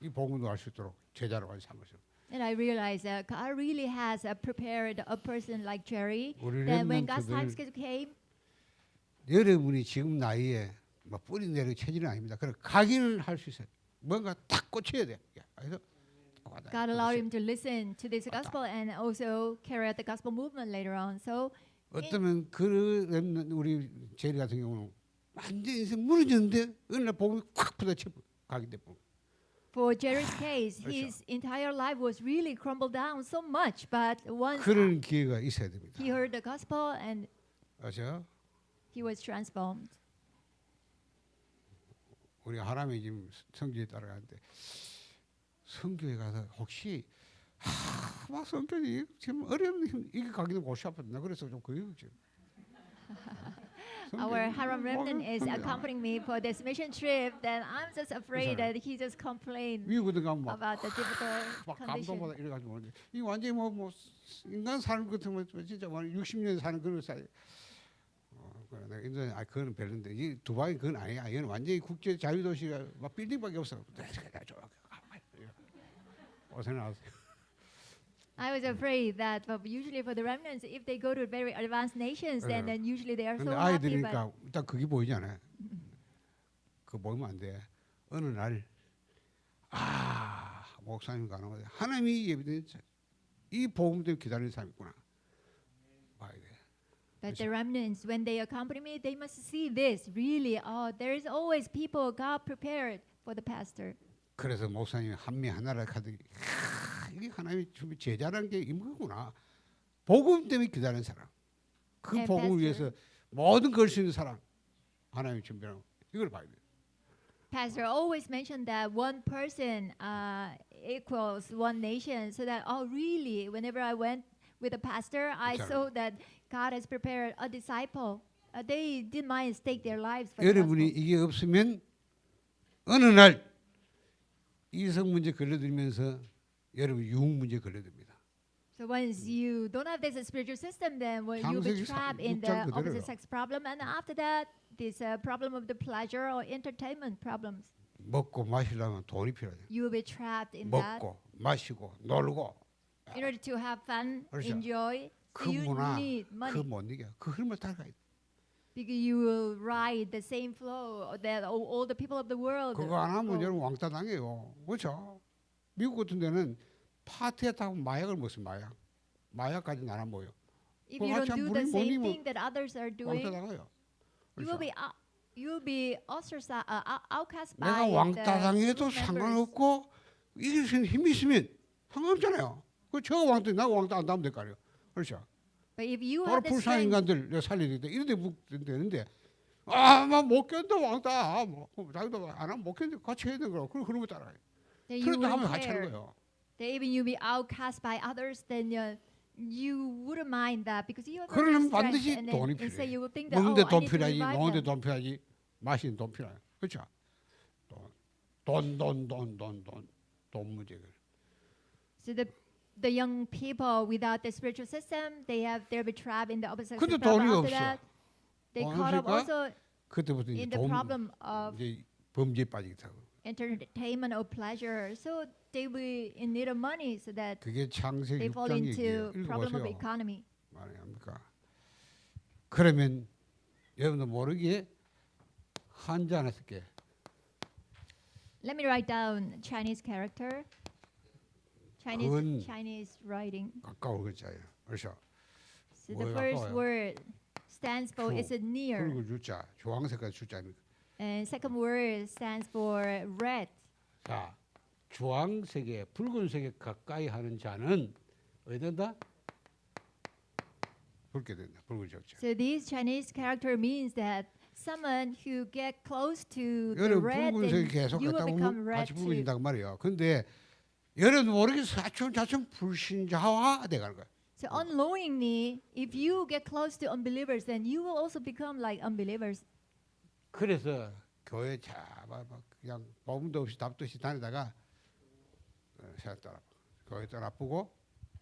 이 복음도 알 수 있도록 제자로 가지 삼으셔. And I realized that God really has prepared a person like Jerry. 우리 That when God's time 렘넌트들 came, 여러분이 지금 나이에 뭐 뿌리 내리는 체질은 아닙니다. 그래 각인을 할 수 있어요. 뭔가 딱 꽂혀야 돼. 그래서 God allowed him to listen to this gospel and also carry out the gospel movement later on. So 어쩌면 그 렘넌트 우리 제리 같은 경우는 완전 인생 무너졌는데 어느 날 복음이 콱 부딪혀 각인돼 버려. for Jerry's case, his entire life was really crumbled down so much. But once 그런 기회가 있어야 됩니다. he heard the gospel, and 그렇죠? he was transformed. 우리 하나님이 지금 성경에 따라가는데 성교에 가서 혹시 막 성경이 지금 어려운 이게 가기도 고시 아팠나 그래서 좀 그게 걱정. our Haram remnant is accompanying me for this mission trip, then I'm just afraid that he just complained 미국에 가면 막 about the difficult 막 condition. 감동받아 이래가지고 오는데 이 완전히 뭐 인간 사는 것 같으면 진짜 60년 사는 그런 사이. 그래 내가 인도네시아 그거는 별론데 이 두바이 그건 아니야. 이건 완전히 국제 자유도시가 막 빌딩밖에 없어. 어서 나오세요. I was afraid that usually for the remnants, if they go to very advanced nations, then usually they are so 근데 happy. 아이들이니까 딱 그게 보이잖아요. 그거 보이면 안 돼. 어느 날 목사님 가는 거야. 하나님이 예비된 이 복음 때문에 기다리는 사람이 있구나. 봐야 돼. But the remnants, when they accompany me, they must see this. Really, there is always people God prepared for the pastor. 그래서 목사님이 한미 하나라 카드 이게 하나님이 준비 제자라는 게 이거구나. 복음 때문에 기다리는 사람. 그 And 복음을 위해서 모든 걸 수 있는 사람. 하나님이 준비하고 이걸 봐야 돼. Pastor always mentioned that one person equals one nation. So that really, whenever I went with a pastor, I saw that God has prepared a disciple. They didn't mind stake their lives for the 여러분이 gospel. 이게 없으면 어느 날 이성 문제 걸려들면서 여러분 유흥 문제 걸려듭니다. So once you don't have this spiritual system, then you'll be 창세기 trapped in the 6장 그대로요. opposite sex problem, and after that, this problem of the pleasure or entertainment problems. 먹고 마시려면 돈이 필요해요. You will be trapped in that. 먹고 마시고 놀고 In order to have fun, 그렇죠. enjoy, 그 you 문화 need 그 money 못 이겨. 그 흐름을 따라가야 돼. because you will ride the same flow that all the people of the world. 그거 안 하면 go. 여러분 왕따 당해요. 그렇죠? 미국 같은 데는 파티에 타고 마약을 먹어요. 마약까지 나눠 모여. If you don't do the same thing that others are doing, 왕따 당해요. you will be ostracized, outcast by 내가 왕따 당해도 group members. 상관없고 이길 수 있는 힘이 있으면 상관없잖아요. 그 저 왕따 나 왕따 안 당하면 될 거 아니에요. 그렇죠? But if you 바로 have the 불쌍한 strength, 인간들 내가 살려야 돼. 이런데 되는데 못 견뎌 왕따. 자기도 안 하면 못 견뎌. 같이 해야 되는 거라고. 그런 거 따라가요. then you 그런데 하면 wouldn't 같이 하는 care. 거예요. That even you be outcast by others, then you wouldn't mind that because you have 그러면 strength, 반드시 and then 돈이 instead 필요해. you will think that 먹는데 I 돈 need to 필요하지, revive 노는데 them. 돈 필요하지, 마시는 돈 필요해. 그렇죠? 돈 문제가. So the young people without the spiritual system, they'll be trapped in the opposite 근데 sex problem. 돈이 After 없어. that, they 돈 caught up 없으니까 also 그때부터 이제 in the problem of 이제 범죄에 빠지게 되고. entertainment or pleasure. So they will in need of money, so that 그게 창세기 they fall 6장 얘기예요. into problem of 읽어보세요. economy. 말이 합니까? 그러면 여러분도 모르게 한자 하나 쓸게. Let me write down Chinese character. 근. Chinese writing. 가까운 글자예요. 그렇죠? So the 뭐예요, first 가까워요? word stands for 주, is a near, 붉은 주자, 주황색깔 주자입니다. and second word stands for red. 자, 주황색에 붉은색에 가까이 하는 자는 어디 된다? 붉게 된다. 붉은 적자. So this Chinese character means that someone who get close to the 여러분 red, 붉은색이 then 계속 you 갖다 will become 보면 red 같이 too. 붉어진단 말이에요. 근데 여러분 모르게 사촌자촌 불신자화 돼가는 거야. So unknowingly, if you get close to unbelievers, then you will also become like unbelievers. 그래서 교회 막 그냥 복음도 없이 답도 없이 다니다가 세상 따라 교회 따라쁘고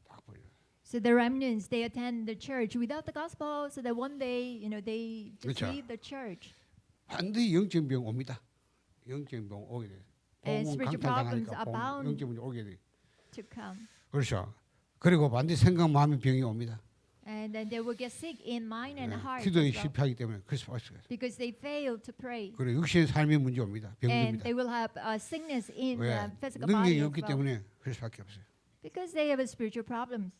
딱 보여. So the remnants, they attend the church without the gospel, so that one day, they just 그렇죠. leave the church. 반드시 영적 병 옵니다. 영적 병 오게 돼. And 복음은 spiritual 강탈당하니까 problems abound. 영적 문제 오게 돼. To come. 그렇죠. 그리고 반드시 생각 마음의 병이 옵니다. And then they will get sick in mind and heart. 기도에 as well, 실패하기 때문에 그래서 왔어요. because they fail to pray. 그리고 육신의 삶의 문제 옵니다. And 병듭니다. they will have sickness in 왜? physical 능력이 body as 없기 well, 때문에 그럴 수밖에 없어요. because they have spiritual problems.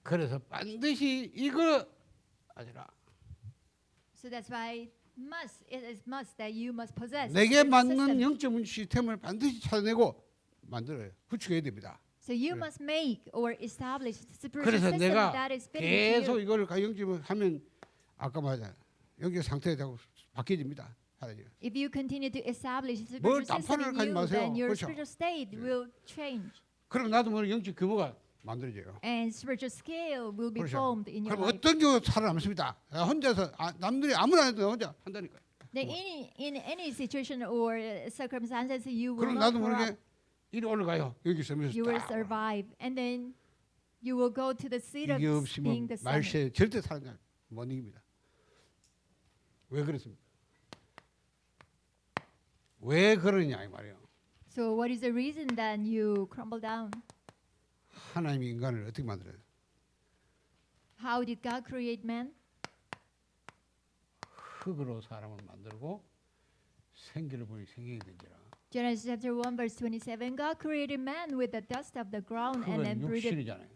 그래서 반드시 이거 하지라. So that's why it is must that you must possess 내게 this 맞는 system. 영적 시스템을 반드시 찾아내고 만들어요. 구축해야 됩니다. So you must make or establish spiritual 그래서 system 내가 that is fitting 계속 to you. 이걸 영적을 하면 아까 말한 영적 상태가 자꾸 바뀌어집니다. 하나님. If you continue to establish a 뭘 spiritual system 딴판을 in 가지 you, 마세요. then your 그렇죠? spiritual state will change. 그럼 나도 모르게 영적 규모가 만들어져요. and spiritual scale will be 그렇죠. formed in your 그럼 life. 어떤 경우 살아남습니다. 혼자서 남들이 아무나 해도 혼자 한다니까요. Then in any situation or circumstances, you will 그럼 not 나도 grow up. 모르게 이리 올라가요. 여기 있으면서 You will 딱 survive, and then you will go to the seat of 이게 being 없으면 the summit. 말세 절대 살아나 못 이깁니다. 왜 그렇습니까? 왜 그러냐 이 말이에요. So what is the reason that you crumble down? 하나님이 인간을 어떻게 만들어요? How did God create man? 흙으로 사람을 만들고 생기를 보니 생명이 된지라. Genesis chapter 1 verse 27. God created man with the dust of the ground and then 흙은 breathed 육신이잖아요.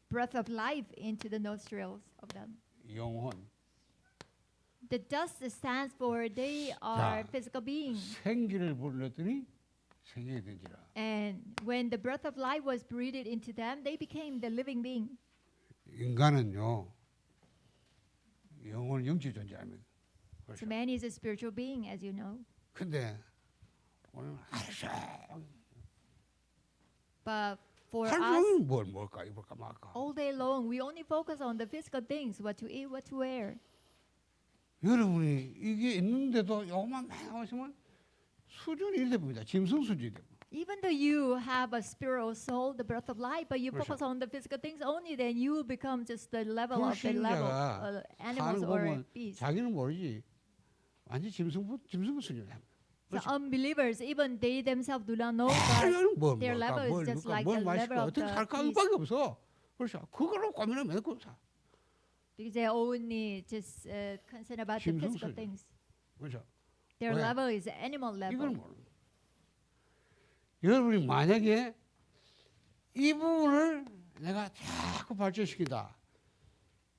breath of life into the nostrils of them. 영혼. The dust stands for they are 자, physical beings. 생기를 불렀더니 생명이 된지라. And when the breath of life was breathed into them, they became the living being. 인간은요 영혼은 영적 존재 아닙니까? So man is a spiritual being, as you know. 근데 오늘 But for 하루 us, 종일 뭘 먹을까 입을까 말까. all day long, we only focus on the physical things, what to eat, what to wear. 여러분이 이게 있는데도 요것만 많이 하시면 수준이 이래 봅니다. 짐승 수준이 됩니다. Even though you have a spiritual soul, the breath of life, but you 그렇죠. focus on the physical things only, then you will become just the level of the level 불신자가 animals 사는 거 or 보면 beasts. 자기는 모르지 완전 짐승 수준이야. So unbelievers, even they themselves do not know, 하루는 but 뭘 their 먹을까 level 뭘 is just 먹을까 like 뭘 the 마실까 level of 어떻게 the 살까 beast. 이밖에 없어. 그렇죠. 그걸로 고민을 맨고 사. Because they only just concerned about the 짐승 physical 수준. things. 그렇죠. Their 왜? level is animal 이걸 level. 모르는 거예요. 여러분이 만약에 이 부분을 내가 자꾸 발전시킨다.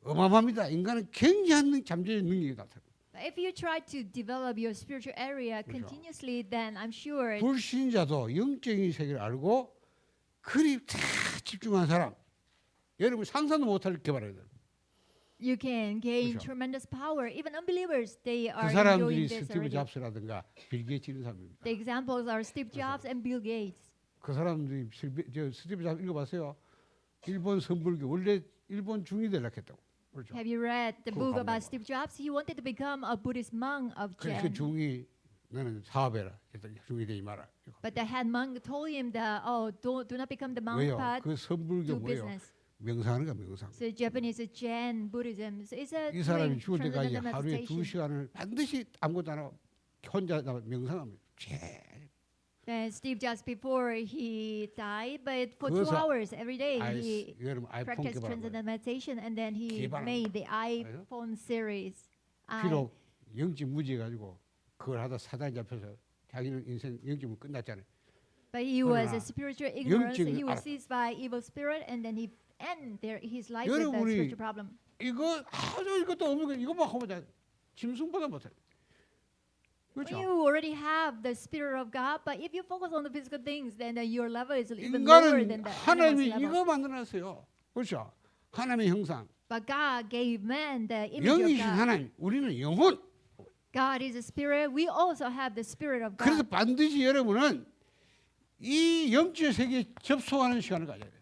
어마어마합니다. 인간은 굉장한 잠재적 능력이 나타납니다. But if you try to develop your spiritual area 그렇죠. continuously, then I'm sure 불신자도 영적인 세계를 알고 그리 다 집중한 사람 여러분 상상도 못할 개발해야 돼요. you can gain 그렇죠. tremendous power. Even unbelievers, they 그 are 사람들이 enjoying this 스티브 already. 잡스라든가 빌 게이츠 이런 사람입니다. The examples are Steve Jobs and Bill Gates. 그 사람들이 저 스티브 잡스 읽어봤어요. 일본 선불교 원래 일본 중이 되려고 했다고. 그렇죠. Have you read the 그거 book about 가보고. Steve Jobs? He wanted to become a Buddhist monk of 그래서 Zen. 중이 너는 사업해라. 중이 되지 마라. But the head monk told him that, oh, do not become the monk, 왜요? but 그 선불교 do 뭐예요? business. 명상하는 거 명상. So Japanese is Zen Buddhism. So it's a 이 사람이 doing 죽을 때까지 transcendental 하루에 meditation. 2시간을 반드시 아무것도 안 하고 혼자 명상합니다. Then Steve Jobs before he died, but for 2 그래서 hours every day he 여러분 아이폰 practiced 개발한 거예요. transcendental meditation, and then he 개발한 made the iPhone series. 비록 영적 무지해 가지고 그걸 하다 사단에 잡혀서 자기는 인생 영적으로 끝났잖아요. But he was 그러나 a spiritual ignorance. 영적인 He was 알아. seized by evil spirit, and then he ended his life with that 여러분이 spiritual problem. 이거 아주 이것도 없는 거 이것만 하면 짐승보다 못해. 그렇죠. You already have the spirit of God, but if you focus on the physical things, then your level is even lower 인간은 than the 하나님이 animal's level. 이거 만들어놨어요. 그렇죠. 하나님의 형상. But God gave man the image 영이신 of God. 하나님. 우리는 영혼. God is a spirit. We also have the spirit of 그래서 God. 반드시 여러분은 이 영적 세계에 접속하는 시간을 가져야 돼요.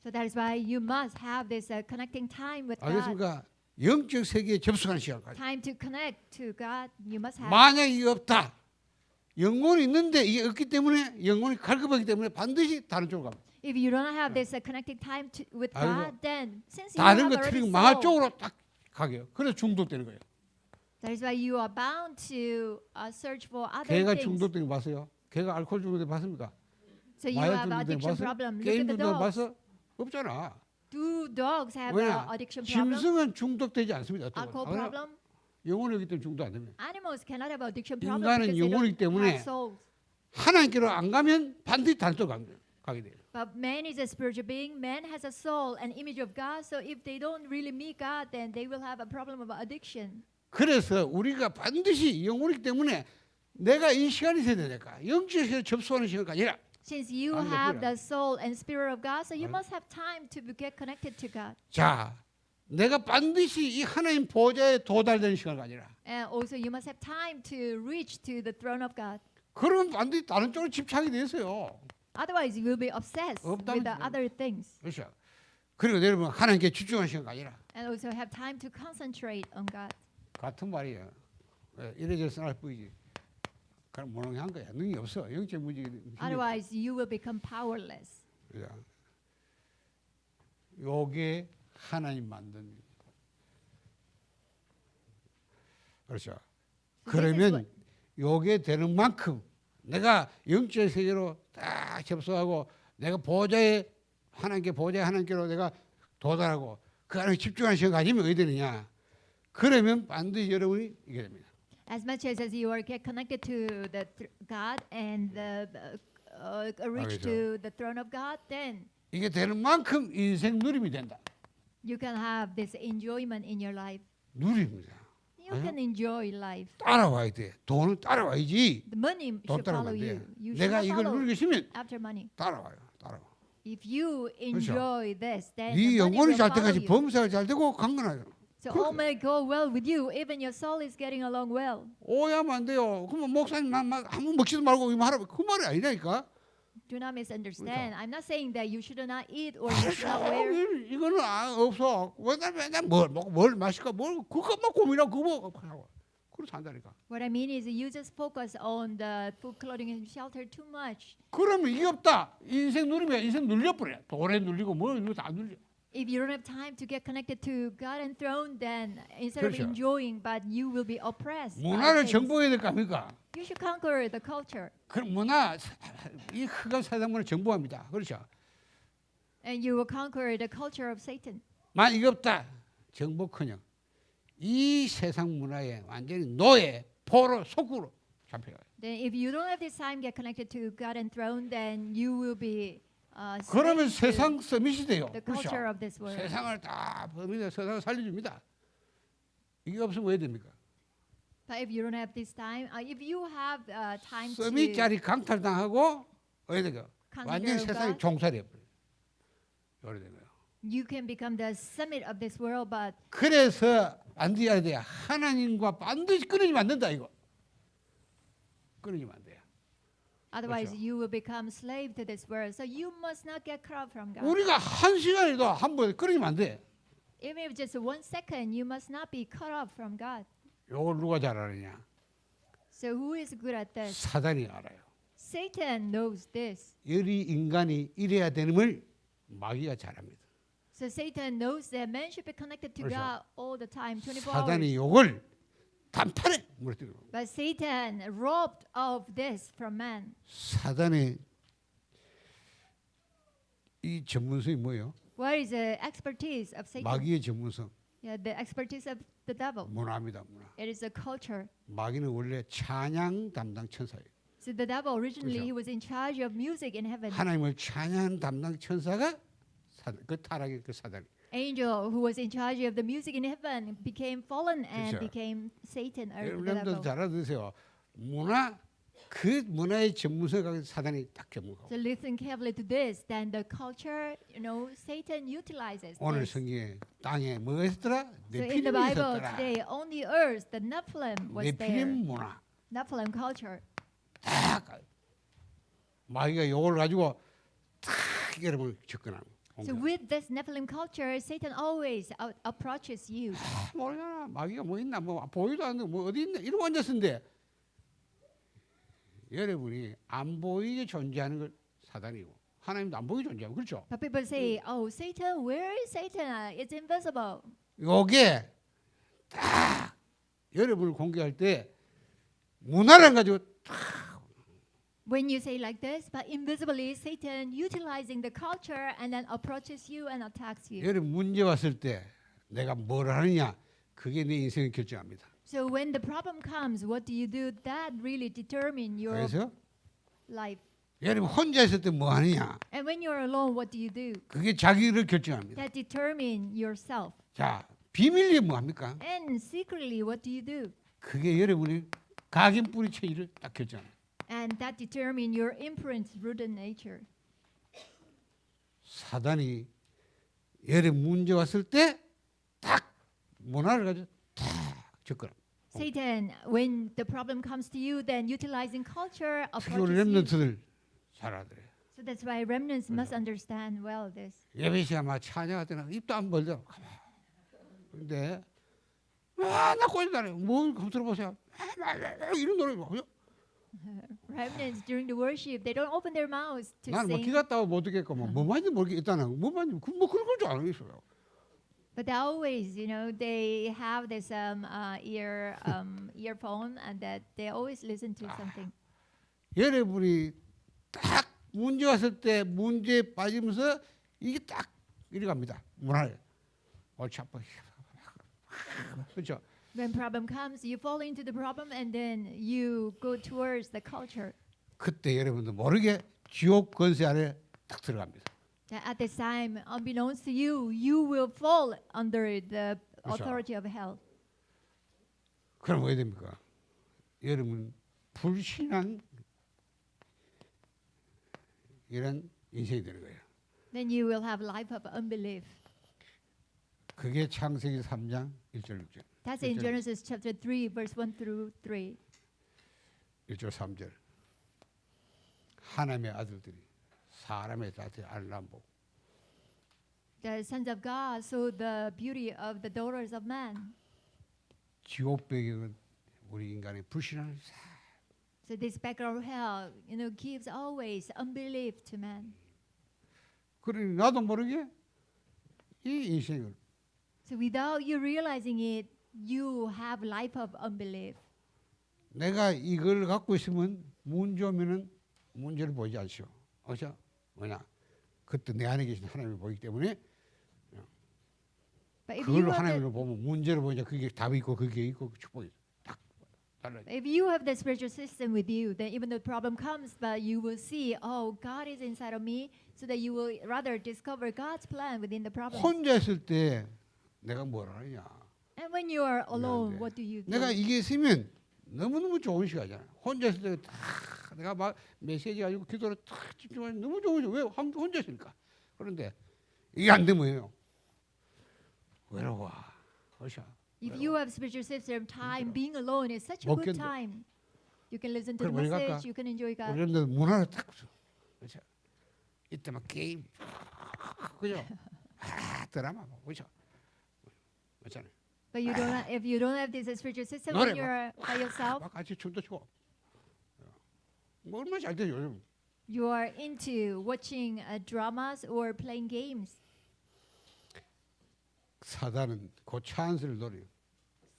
So that is why you must have this connecting time with God. 알겠습니까? 영적 세계에 접속하는 시간을 가져야 돼요. Time to connect to God. You must have. 만약 이게 없다. 영혼이 있는데 이게 없기 때문에 영혼이 갈급하기 때문에 반드시 다른 쪽으로 갑니다. If you don't have this connecting time with 아이고, God, then since you 다른 have 거 already 틀리고 망할 soul, 쪽으로 딱 가게요. 그래서 중독되는 거예요. that is why you are bound to search for other 개가 things. 중독된 거 봤어요? 개가 알코올 중독된 거 봤습니까? So you 마약 have 중독된 거 addiction 봤어요? problem. Look 게임 at the 중독된 거 dogs. 봤어? 없잖아. Do dogs have 왜냐? addiction problem? 짐승은 중독되지 않습니다. 어떤 Alcohol 건. problem? 영혼이기 때문에 중독 안 됩니다. Animals cannot have addiction problem 인간은 because they 영혼이기 don't 때문에 have souls. 하나님께로 안 가면 반드시 다른 쪽으로 가게 돼요. But man is a spiritual being. Man has a soul, an image of God. So if they don't really meet God, then they will have a problem of addiction. 그래서 우리가 반드시 영혼이기 때문에 내가 이 시간이 있어야 되니까 영적에서 접속하는 시간까지 아니라 Since you 아멘, have 그래. the soul and spirit of God, so you 아멘. must have time to get connected to God. 자, 내가 반드시 이 하나님 보좌에 도달되는 시간이 아니라 And also you must have time to reach to the throne of God. 그러면 반드시 다른 쪽으로 집착이 돼서요. Otherwise, you will be obsessed with the 없다는 other things. 그렇죠. 그리고 여러분 하나님께 집중하는 시간가 아니라 and also have time to concentrate on God. 같은 말이에요. 이래저래 써날 뿐이지. 그럼 무능한 거야. 능이 없어. 영적 문제. Otherwise, you will become powerless. 요게 하나님 만든. 그렇죠. 그러면 요게 되는 만큼 내가 영적 세계로 딱 접속하고 내가 보좌에 하나님께 보좌에 하나님께로 내가 도달하고 그 안에 집중하는 시간 가지면 어디 되느냐? 그러면 반드시 여러분이 이게 됩니다. As much as you are get connected to the God and reach to the throne of God, then 이게 되는 만큼 인생 누림이 된다. you can have this enjoyment in your life. 누립니다. You can enjoy life. 따라와야 돼. 돈은 따라와야지. The money 돈 should follow 따라가면 you. 돼. You 내가 should 이걸 follow 누리고 싶으면 after money. 따라와요. 따라와. If you enjoy this, then 네 the money 영혼이 will 잘 follow 때까지 you. 범사가 잘 되고 강건하죠. So all may go well with you. Even your soul is getting along well. 오해하면 안 돼요. 그러면 목사님 한번 먹지도 말고 이거 하라. 그 말이 아니라니까. Do not misunderstand. I'm not saying that you should not eat or you should not wear. 이거는 없어. 왜냐면 뭘 마실까? 뭘 그것만 고민하고 그거 하고. 그렇게 산다니까. What I mean is you just focus on the food, clothing, and shelter too much. 그러면 이게 없다. 인생 누리면 인생 눌려버려. 돈에 눌리고 뭐 이거 다 눌려. If you don't have time to get connected to God and throne, then instead of 그렇죠. enjoying, but you will be oppressed. by 문화를 things. 정복해야 될 거 아닙니까? You should conquer the culture, 그 문화 이 흑암 세상 문화를 정복합니다. 그렇죠? and you will conquer the culture of Satan. 만 이게 없다. 정복커녕 이 세상 문화에 완전히 노예, 포로, 속구로 잡혀요. Then, if you don't have this time get connected to God and throne, then you will be 그러면 slave to 세상 서밋이 돼요. the 그렇죠? culture of this world. 세상을 다 범위에 세상을 살려줍니다. 이게 없으면 왜 됩니까? But if you don't have this time, if you have time to 서밋 자리 강탈당하고 어디 돼요? 완전 consider 세상이 God, 종살이 버려요. 이래 된 거예요. you can become the summit of this world, but 그래서 안 돼야 돼. 하나님과 반드시 끊어지면 안 된다 이거. 끊어지면 안 돼요. otherwise 그렇죠. you will become slave to this world. So you must not get cut off from God. 우리가 한 시간이라도 한 번에 끊어지면 안 돼. Even if just 1 second, you must not be cut off from God. 이걸 누가 잘 알느냐? So who is good at this? 사단이 알아요. Satan knows this. 열이 인간이 이래야 되는 걸 마귀가 잘합니다. So Satan knows that man should be connected to 그렇죠. God all the time, 24 사단이 hours. 이걸 단판에 무너뜨려. But Satan robbed of this from man. 사단의 이 전문성이 뭐예요? What is the expertise of Satan? 마귀의 전문성. Yeah, the expertise of the devil. 문화입니다. 문화. It is a culture. 마귀는 원래 찬양 담당 천사예요. So the devil originally 그렇죠. he was in charge of music in heaven. 하나님을 찬양 담당 천사가 그 타락의 그 사단. Angel who was in charge of the music in heaven became fallen and 그렇죠. became Satan or the 여러분들 devil. 잘 알아두세요. 문화 그 문화의 전문성을 사단이 딱 접목하고. So listen carefully to this. Then the culture, Satan utilizes 오늘 this. 성경에 땅에 뭐가 있었더라? So in the 네피림이 Bible 있었더라. today, on the earth, the Nephilim was there. 네피림 문화. Nephilim culture. 딱 마귀가 이걸 가지고 딱 여러분을 접근하는 So with this Nephilim culture, Satan always approaches you. 모르잖아. 마귀가 뭐 있나 뭐 보이도 않는 뭐 어디 있나 이러고 앉았는데 여러분이 안 보이게 존재하는 걸 사단이고 하나님도 안 보이게 존재하고 그렇죠? But people say, "Oh, Satan, where is Satan? It's invisible." 요게 딱 여러분을 공개할 때 문화를 가지고 When you say like this, but invisibly, Satan utilizing the culture and then approaches you and attacks you. 여러분 문제 왔을 때 내가 뭘 하느냐 그게 내 인생을 결정합니다. So when the problem comes, what do you do? That really determine your 그래서 life. 여러분 혼자 있을 때 뭐 하느냐 And when you're alone, what do you do? 그게 자기를 결정합니다. That determine yourself. 자 비밀리 뭐 합니까? And secretly, what do you do? 그게 여러분이 각인 뿌리 체질을 딱 결정합니다. And that determine your imprint, rooted nature. 사단이 여러분 문제 왔을 때 딱 문화를 가지고 딱 접근합니다. Satan, when the problem comes to you, then utilizing culture 특히 우리 approaches you. 렘넌트들 잘 알아요. So that's why remnants must understand well this. 예배 시간 막 찬양할 때는 입도 안 벌려. 근데 나 꼬인다네. 뭐 한번 들어보세요. 이런 노래 뭐요? Remnants during the worship, they don't open their mouths to 나는 뭐 sing. 기가 따고 못 듣겠고 뭐 많이 모르겠 일단은 뭐 많이 뭐 그런 걸 줄 알겠어요. But they always, they have this earphone, and that they always listen to something. 여러분이 딱 문제 왔을 때 문제에 빠지면서 이게 딱 이리 갑니다. 문화에 옳지 않고 그렇죠. When problem comes, you fall into the problem, and then you go towards the culture. 그때 여러분도 모르게 지옥 권세 아래 딱 들어갑니다. At this time, unbeknownst to you, you will fall under the 그렇죠. authority of hell. 그럼 왜 됩니까? 여러분 불신한 이런 인생이 되는 거예요. Then you will have life of unbelief. 그게 창세기 3장 1절 6절. That's in Genesis chapter 3, verse 1 through 3. 1절 3절. 하나님의 아들들이 사람의 자태 알람 보고 The sons of God saw the beauty of the daughters of man. 지옥 배경은 우리 인간의 불신한 So this background of hell, gives always unbelief to man. 그러니 나도 모르게 이 인생을 So without you realizing it, you have life of unbelief. 내가 이걸 갖고 있으면 문제 오면은 문제를 보지 않죠. 그렇죠? 뭐냐? 그때 내 안에 계신 하나님이 보이기 때문에 But 그걸로 하나님을 보면 문제를 보니까 그게 답이 있고 그게 있고 축복이 딱 달라져. if you have the spiritual system with you, then even though the problem comes, but you will see, oh, God is inside of me, so that you will rather discover God's plan within the problem. 혼자 있을 때 내가 뭘 하느냐? And when you are alone, 네. what do you do? 내가 이게 있으면 너무너무 좋은 시간이잖아. 혼자 있을 때 딱 내가 막 메시지 가지고 기도를 딱 집중하면 너무 좋은 시간. 왜? 혼자 있으니까. 그런데 이게 안 되면 뭐예요? 외로워. 그렇죠? If you have spiritual system, time being alone is such a 못 good 견뎌. time. You can listen to the 그럼 우리 message, 갈까? you can enjoy God. 그런데 문화를 딱 줘. 그렇죠? 이때 막 게임 그죠? 드라마 뭐 그렇죠? 그렇잖아요. But if you don't have this spiritual system 노래 when you're by yourself, 막 같이 춤도 추고. 뭐 얼마나 잘 돼요 요즘. you are into watching dramas or playing games. 사단은 그 찬스를 노려요.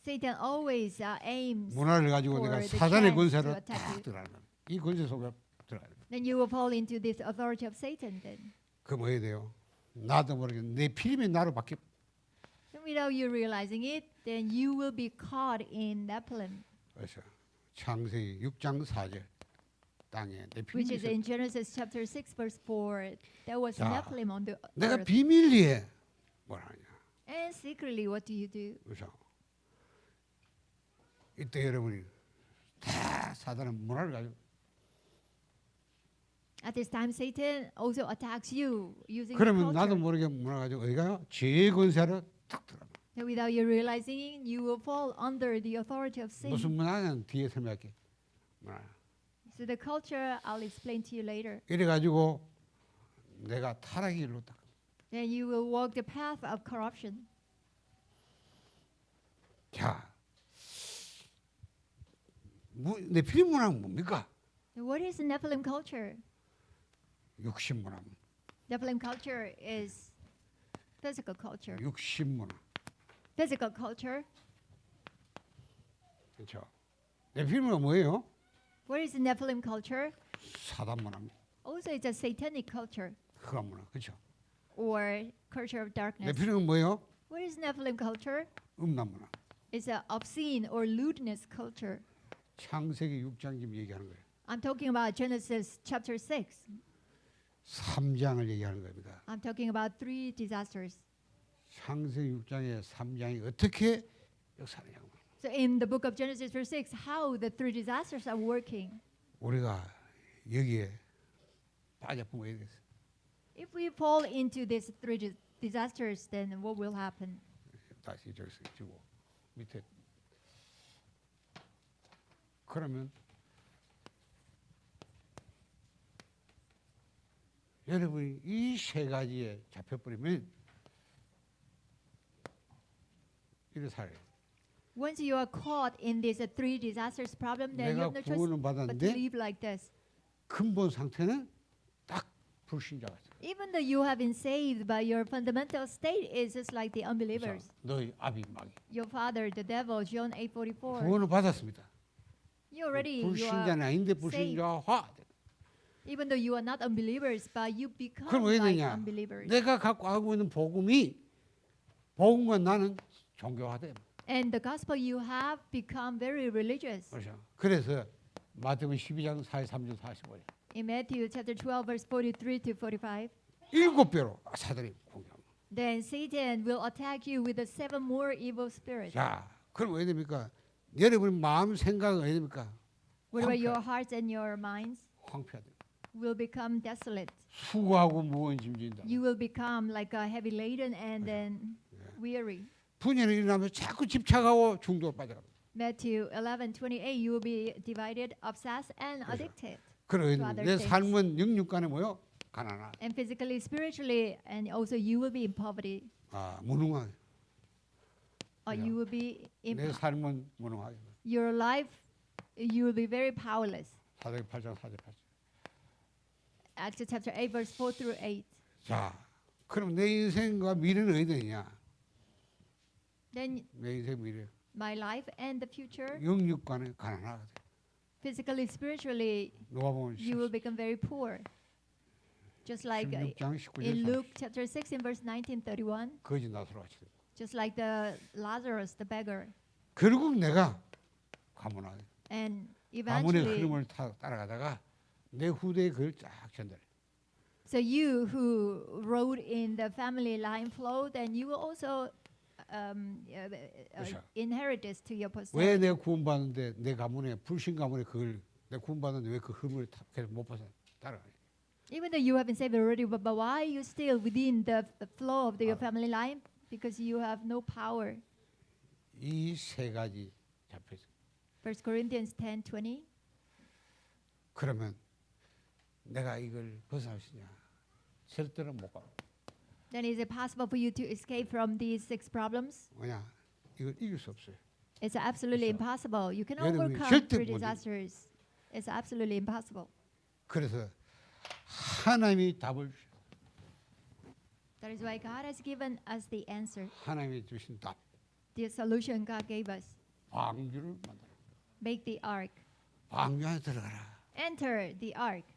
Satan always aims. 문화를 가지고 for 내가 the 사단의 chance 권세로 to attack 딱 you. 들어가는 거야. 이 권세 속에 들어가야 돼. Then you will fall into this authority of Satan. Then, 그 뭐 해야 돼요? 나도 모르게 내 필름이 나로 바뀌어. and without you realizing it, then you will be caught in Nephilim, 그래서 창세기 6장 4절 땅에 내 which 필름이 is in Genesis chapter 6, verse 4. There was 자, Nephilim on the 내가 earth. 비밀리에 뭘 하냐? And secretly, what do you do? 그래서 이때 여러분이 다 사단은 문화를 가지고 At this time, Satan also attacks you using the 그러면 나도 culture. 모르게 문화 가지고 어디가요? 죄의 권세로 딱 들어가. And without you realizing it, you will fall under the authority of sin. 무슨 문화는 뒤에 설명할게. 문화. So the culture, I'll explain to you later. 이래 가지고 내가 타락의 길로 딱. Then you will walk the path of corruption. 자, 내 필름 문화는 뭡니까? Now, what is the Nephilim culture? 육신 문화. Nephilim culture is physical culture. 육신 문화. Physical culture. 그렇죠. 내 필름 문화 뭐예요? What is the Nephilim culture? 사단 문화입니다. Also, it's a satanic culture 흑암 문화. 그렇죠. or culture of 내 darkness. 필름은 뭐예요? What is Nephilim culture? 음란 문화. It's a obscene or lewdness culture. 창세기 6장 지금 얘기하는 거예요. I'm talking about Genesis chapter 6. 3장을 얘기하는 겁니다. I'm talking about 3 disasters. 창세기 6장의 3장이 어떻게 역사하느냐. So in the book of Genesis verse 6, how the 3 disasters are working. 우리가 여기에 빠져보면 어떻게 되겠어요? If we fall into these 3 disasters, then what will happen? 다시 이쪽에서 주고 밑에 그러면 여러분이 이 세 가지에 잡혀버리면 이래 살아요. Once you are caught in these three disasters problem, then you 내가 have no choice 구원을 but to 받았는데 live like this. 근본 상태는 딱 불신자 같아. Even though you have been saved, but your fundamental state is just like the unbelievers. 너희 아비 마귀. Your father, the devil, John 8:44. 구원을 받았습니다. You already, you 불신자는 are 아닌데 불신자화. even though you are not unbelievers, but you become 그럼 왜 like 되냐? unbelievers. 내가 갖고 알고 있는 복음과 나는 종교화돼. And the gospel you have become very religious. 그렇죠. 그래서 마태복음 12장 43절 45절. In Matthew chapter 12 verse 43 to 45, 7배로 사단이 공격합니다. then Satan will attack you with the 7 more evil spirits. 자, 그럼 왜 됩니까? 여러분 마음 생각은 왜 됩니까? Wherever your hearts and your minds 황폐하다. will become desolate. 수고하고 무거운 짐진다. You will become like a heavy laden and then weary. 분열이 일어나면 자꾸 집착하고 중독 빠져갑니다. Matthew 11:28, you will be divided, obsessed, and addicted. 그러면 내 삶은 영육간에 뭐요? 가난하. And physically, spiritually, and also you will be in poverty. 무능하게. Or you will be in 내 삶은 무능하게. your life, you will be very powerless. 사도행 8장 4절 8절. Acts chapter 8, verse 4 through 8. 자, 그럼 내 인생과 미래는 어디 되냐? Then 내 인생 미래. my life and the future, 영육간에 가난하게 돼. physically, spiritually, 누가복음 you will become very poor. Just like 16장 in 19절 Luke chapter 16, verse 19-31, 거짓 나서로 하시다. just like the Lazarus, the beggar. 결국 내가 가문하게. And 가문의 eventually, 흐름을 따라가다가 내 후대에 그걸 쫙 전달해. so you who rode in the family line flow, then you will also 그렇죠. inherit this to your 왜 posterity. 내가 구원받는데 내 가문에 불신 가문에 그걸 내가 구원받는데 왜 그 흐름을 계속 못 벗어 따라가? Even though you have been saved already, but why are you still within the flow of your family line? Because you have no power. 이 세 가지 잡혀 있어. 1 Corinthians 10:20. 그러면 내가 이걸 벗어날 수 있냐? 절대로 못 가. Then is it possible for you to escape from these 6 problems? 뭐냐? 이걸 이길 수 없어요. It's absolutely impossible. You can 여러분이 overcome 절대 3 못 이겨. disasters. It's absolutely impossible. 그래서 하나님이 답을 주셔. That is why God has given us the answer, 하나님이 주신 답. the solution God gave us. 방주를 만들어. Make the ark. 방주 안에 들어가라. Enter the ark.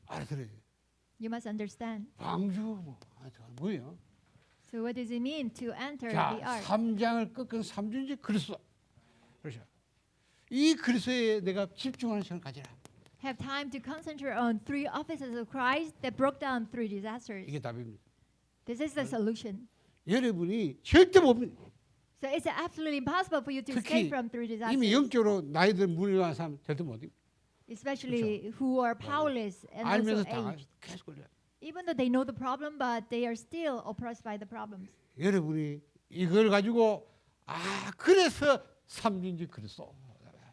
알아들어야 돼. You must understand. 방주 뭐 안에 들어가라. 뭐예요? So what does it mean to enter 자, the ark? 3장을 꺾은 3중지 그리스도. 그렇죠. 이 그리스도에 내가 집중하는 시간을 가지라. Have time to concentrate on 3 offices of Christ that broke down 3 disasters. 이게 답입니다. This is the solution. 여러분이 절대 못 So it's absolutely impossible for you to 특히 escape from 3 이미 disasters, 영적으로 나이들 무능한 사람 절대 못 입니다. especially who are powerless and 알면서 also 다 aged. 계속 걸려. Even though they know the problem, but they are still oppressed by the problems. 여러분이 이걸 가지고 그래서 삼중지 그리스도.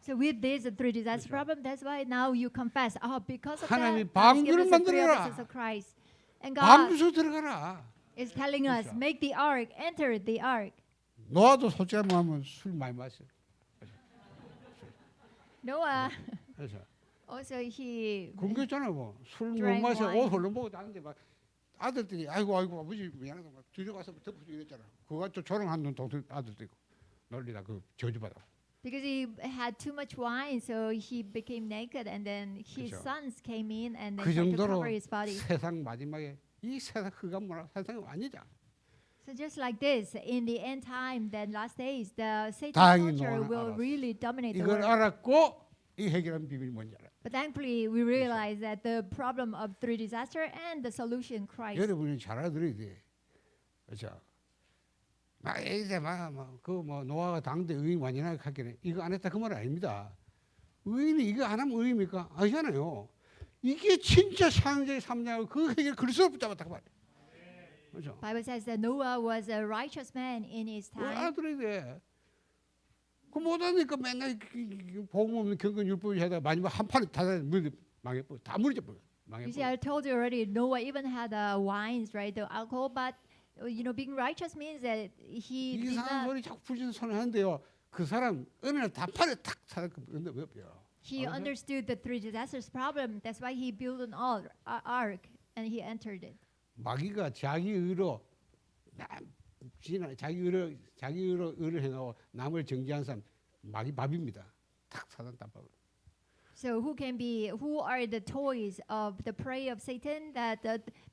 So with this 3 disaster problem, that's why now you confess. Because of 하나님이 that, God has 방주를 given us the 3 만들어라. offices of Christ. And God 방주소 들어가라. is telling us, 그렇죠. make the ark, enter the ark. 노아도 솔직히 말하면 술 많이 마셔. Noah, 그래서 also he 굶겼잖아 뭐. 술 못 drank 마셔. wine. 옷 흘러 먹고 다는데 막 아들들이 아이고 아버지 미안하다 막 들여가서 덮어주고 이랬잖아. 그거 또 조롱하는 동생 아들도 있고 놀리다 그 저주받아. because he had too much wine, so he became naked, and then his 그렇죠. sons came in and they 그 tried to 정도로 cover his body. 세상 마지막에 이 세상 흑암 문화 세상이 아니자. So just like this, in the end time, then last days, the Satan 다행히 culture 노아는 will 알았어. really dominate the 이걸 world. 알았고 이 해결한 비밀이 뭔지 알아. But thankfully, we realize that the problem of 3 disaster and the solution Christ. 여러분이 잘 알아들어야 돼. 그렇죠. 막 이제 막그뭐 노아가 당대 의인 완전하게 하기는 이거 안 했다 그 말 아닙니다. 의인이 이거 안 하면 의입니까? 아니잖아요. 이게 진짜 창세기 3장을 그 해결 그리스도를 붙잡았다 그 말. 그렇죠. Bible says that Noah was a righteous man in his 그걸 time. 알아들어야 돼. 그 못하니까 맨날 복음 없는 경건 율법이 하다가 마지막 한 판에 다 망해버려. 다 무너져버려. You see, I told you already. Noah even had wines, right? The alcohol, but being righteous means that he did 이상한 not. 소리 자꾸 부르짖는 소리 하는데요. 그 사람 어느 날 단판에 탁 살았는데 왜 없어요? He understood the three disasters problem. That's why he built an ark and he entered it. 마귀가 자기 의로 의를 행하고 남을 정죄한 사람 마귀 밥입니다. 탁 사단 단밥. So who are the toys of the prey of Satan that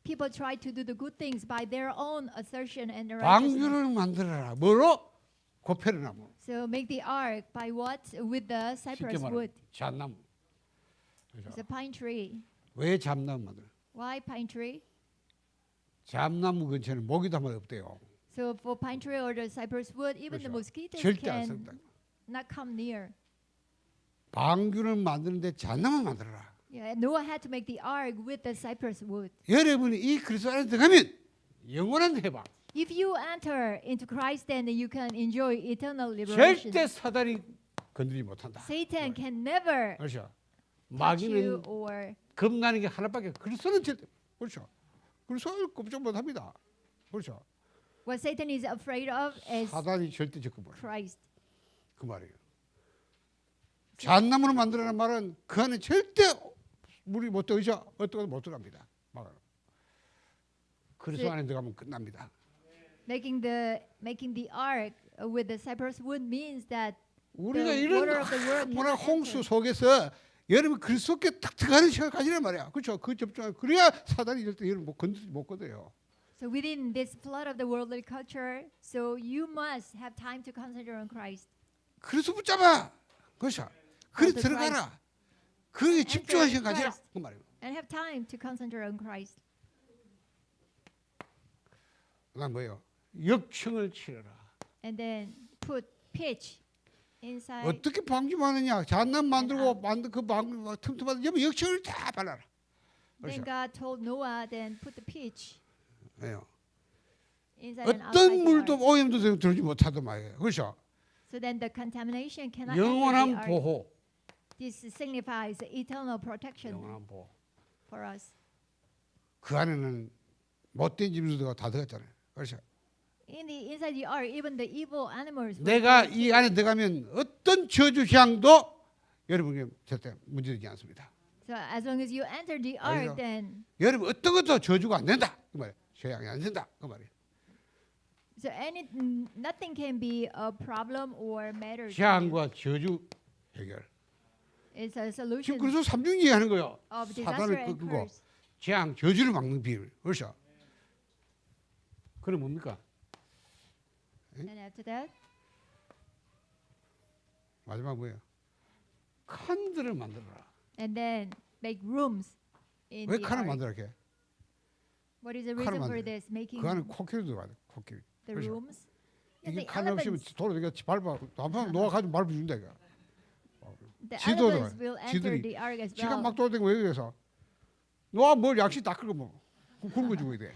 people try to do the good things by their own assertion and righteousness. 방주를 만들어라. 뭐로? 고페르나무. So make the ark by what? With the cypress wood. 잣나무. It's a pine tree. 왜 잣나무 만들어? Why pine tree? 잣나무 근처에는 모기도 없대요. So for pine tree or the cypress wood, even the mosquitoes 절대 안 can 쓴다. not come near. 방주를 만드는데 잣나무 만들어라. Yeah, Noah had to make the ark with the cypress wood. 여러분이 이 그리스도 안에 들어가면 영원한 해방. If you enter into Christ, then you can enjoy eternal liberation. 절대 사단이 건드리지 못한다. Satan can never 그렇죠. touch 마귀는 you or 겁나는 게 하나밖에. 그리스도는 절대 그렇죠. 그리스도는 꼼짝 못합니다. 그렇죠. what Satan is afraid of is 사단이 절대 접근 못. Christ. 그 말이에요. 잣나무로 만들어라는 말은 그 안에 절대 물이 못 들어가죠. 어떻게 못 들어갑니다. 막아요. 그리스도 안에 들어가면 끝납니다. Making the ark with the cypress wood means that 우리가 the 이런 water of the world 문화 cannot 홍수 enter. 속에서 여러분 그리스도께 딱 들어가는 시간을 가지란 말이야. 그렇죠? 그 접촉 그래야 사단이 절대 여러분 못 거둬요. So within this flood of the worldly culture, so you must have time to concentrate on Christ. 그리스도 붙잡아. 그렇죠? 그래 the 들어가라. 그게 집중하는 시간 가지라. Christ. 그 말이에요. And have time to concentrate on Christ. 그다음 뭐예요? 역청을 치러라. And then put pitch inside. 어떻게 방주하느냐? 잣나무 만들고 만든 그 방주 틈틈마다 여기 역청을 다 발라라. Then 그렇죠? God told Noah, then put the pitch 왜요? inside and outside 어떤 the 물도 ark. 오염도 들지 못하던 말이에요. 그렇죠? So then the contamination cannot enter the 영원한 ark. 보호. This signifies eternal protection 영원한 보호. for us. 그 안에는 못된 짐승들과 다 들어갔잖아요. 그렇죠? Inside the ark, even the evil animals. 내가 이 안에 들어가면 어떤 저주 향도 여러분에게 절대 문제되지 않습니다. So as long as you enter the ark, 알죠? then 여러분 어떤 것도 저주가 안 된다. 그 말이에요. 재앙이 안 된다. 그 말이에요. so nothing can be a problem or matter. to you. 재앙과 저주 해결. It's a 지금 solution 그래서 삼중이 하는 거예요. of disaster 사단을 and 끄고 curse. 재앙 저주를 막는 비밀. 그렇죠? 그럼 뭡니까? And after that, 마지막 뭐예요? 칸들을 만들어라. and then make rooms in 왜 the 칸을 ark. 만들어 이렇게? What is the 칸을 reason for 만들어. this? Making 그 안에 코끼리 들어가야 돼. 코끼리. the 그렇죠? rooms. Yeah, 이게 the 칸 없으면 elements, 도로 내가 밟아. 한번 놓아 가지고 밟아준다 이거. the 지도도 elements will enter 지들이 the ark as 지가 well. 막 돌아다니고 왜 그래서? 놓아 뭘 양식 다 끌고 뭐 굶어 죽어야 돼.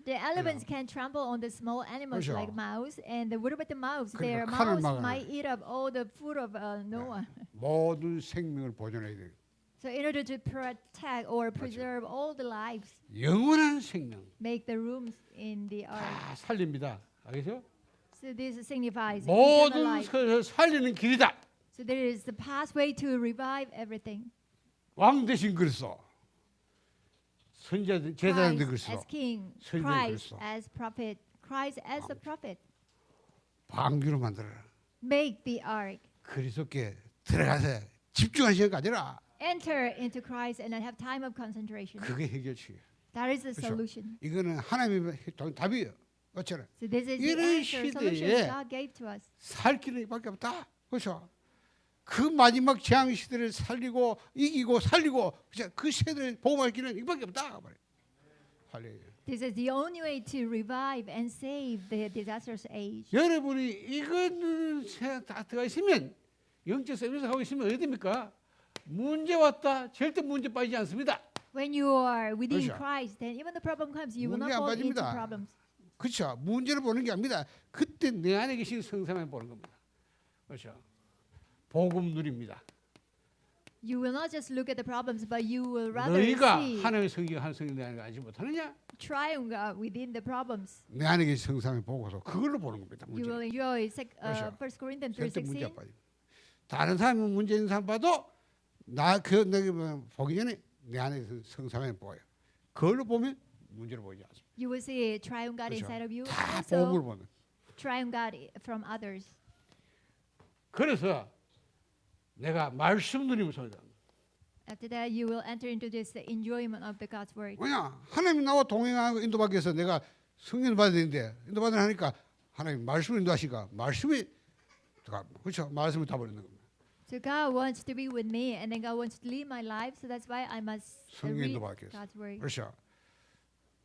The elements can trample on the small animals 그렇죠. like mouse, and what about the mouse? 그러니까 Their 칸을 mouse 막아놔. might eat up all the food of Noah. 모든 생명을 보존해야 돼. So in order to protect or preserve all the lives, 영원한 생명 make the rooms in the ark. 다 살립니다. 알겠죠? So this signifies eternal 모든 life. 것을 살리는 길이다. So there is the pathway to revive everything. 왕 대신 그리스도, 선지자 제사장들 Christ 그리스도, as king, 선지자 Christ 그리스도. as prophet, Christ as a prophet. 방주로 만들어라. Make the ark. 그리스도께 들어가서 집중하는 시간 가져라. Enter into Christ and have time of concentration. 그게 해결책이에요. That is the 그렇죠? solution. 이거는 하나님의 답이에요. 어쩌나? So this is the 이런 answer, solution 시대에 God gave to us. 살 길은 이밖에 없다. 그렇죠? 그 마지막 재앙 시대를 살리고 이기고 살리고 그 세대를 보호할 길은 이밖에 없다. 할렐루야. This is the only way to revive and save the disastrous age. 여러분이 이거는 다 들어가 있으면 영적 서비스 하고 있으면 어디 됩니까? 문제 왔다 절대 문제 빠지지 않습니다. When you are within 그렇죠. Christ, then even the problem comes, you will 문제 안 not fall into 빠집니다. problems. 그렇죠. 문제를 보는 게 아닙니다. 그때 내 안에 계신 성삼을 보는 겁니다. 그렇죠. 복음 누립니다. You will not just look at the problems, but you will rather 너희가 see 하나님의 성경 한 성경 내 안에 알지 못하느냐? triumph within the problems. 내 안에 계신 성삼위 보고서 그걸로 보는 겁니다. You 문제. will enjoy 그렇죠. 1 Corinthians 절대 문제 3:16. 빠지. 다른 사람은 문제 있는 사람 봐도 나그 내게 보기 전에 내 안에 성삼위 보여요. 그걸로 보면 문제를 보이지 않습니다. You will see triumph God 그렇죠. inside of you, 다 also 복음을 보는. triumph God from others. 그래서 내가 말씀 누리면서 After that, you will enter into this enjoyment of the God's word. 뭐냐? 하나님 나와 동행하고 인도받기 위해서 내가 성령을 받아야 되는데 인도받으려 하니까 하나님 말씀을 인도하시니까 말씀이 그렇죠? 말씀을 다 버리는 겁니다. So God wants to be with me, and then God wants to lead my life. So that's why I must 성령 read 인도받기 위해서. God's word. 그렇죠?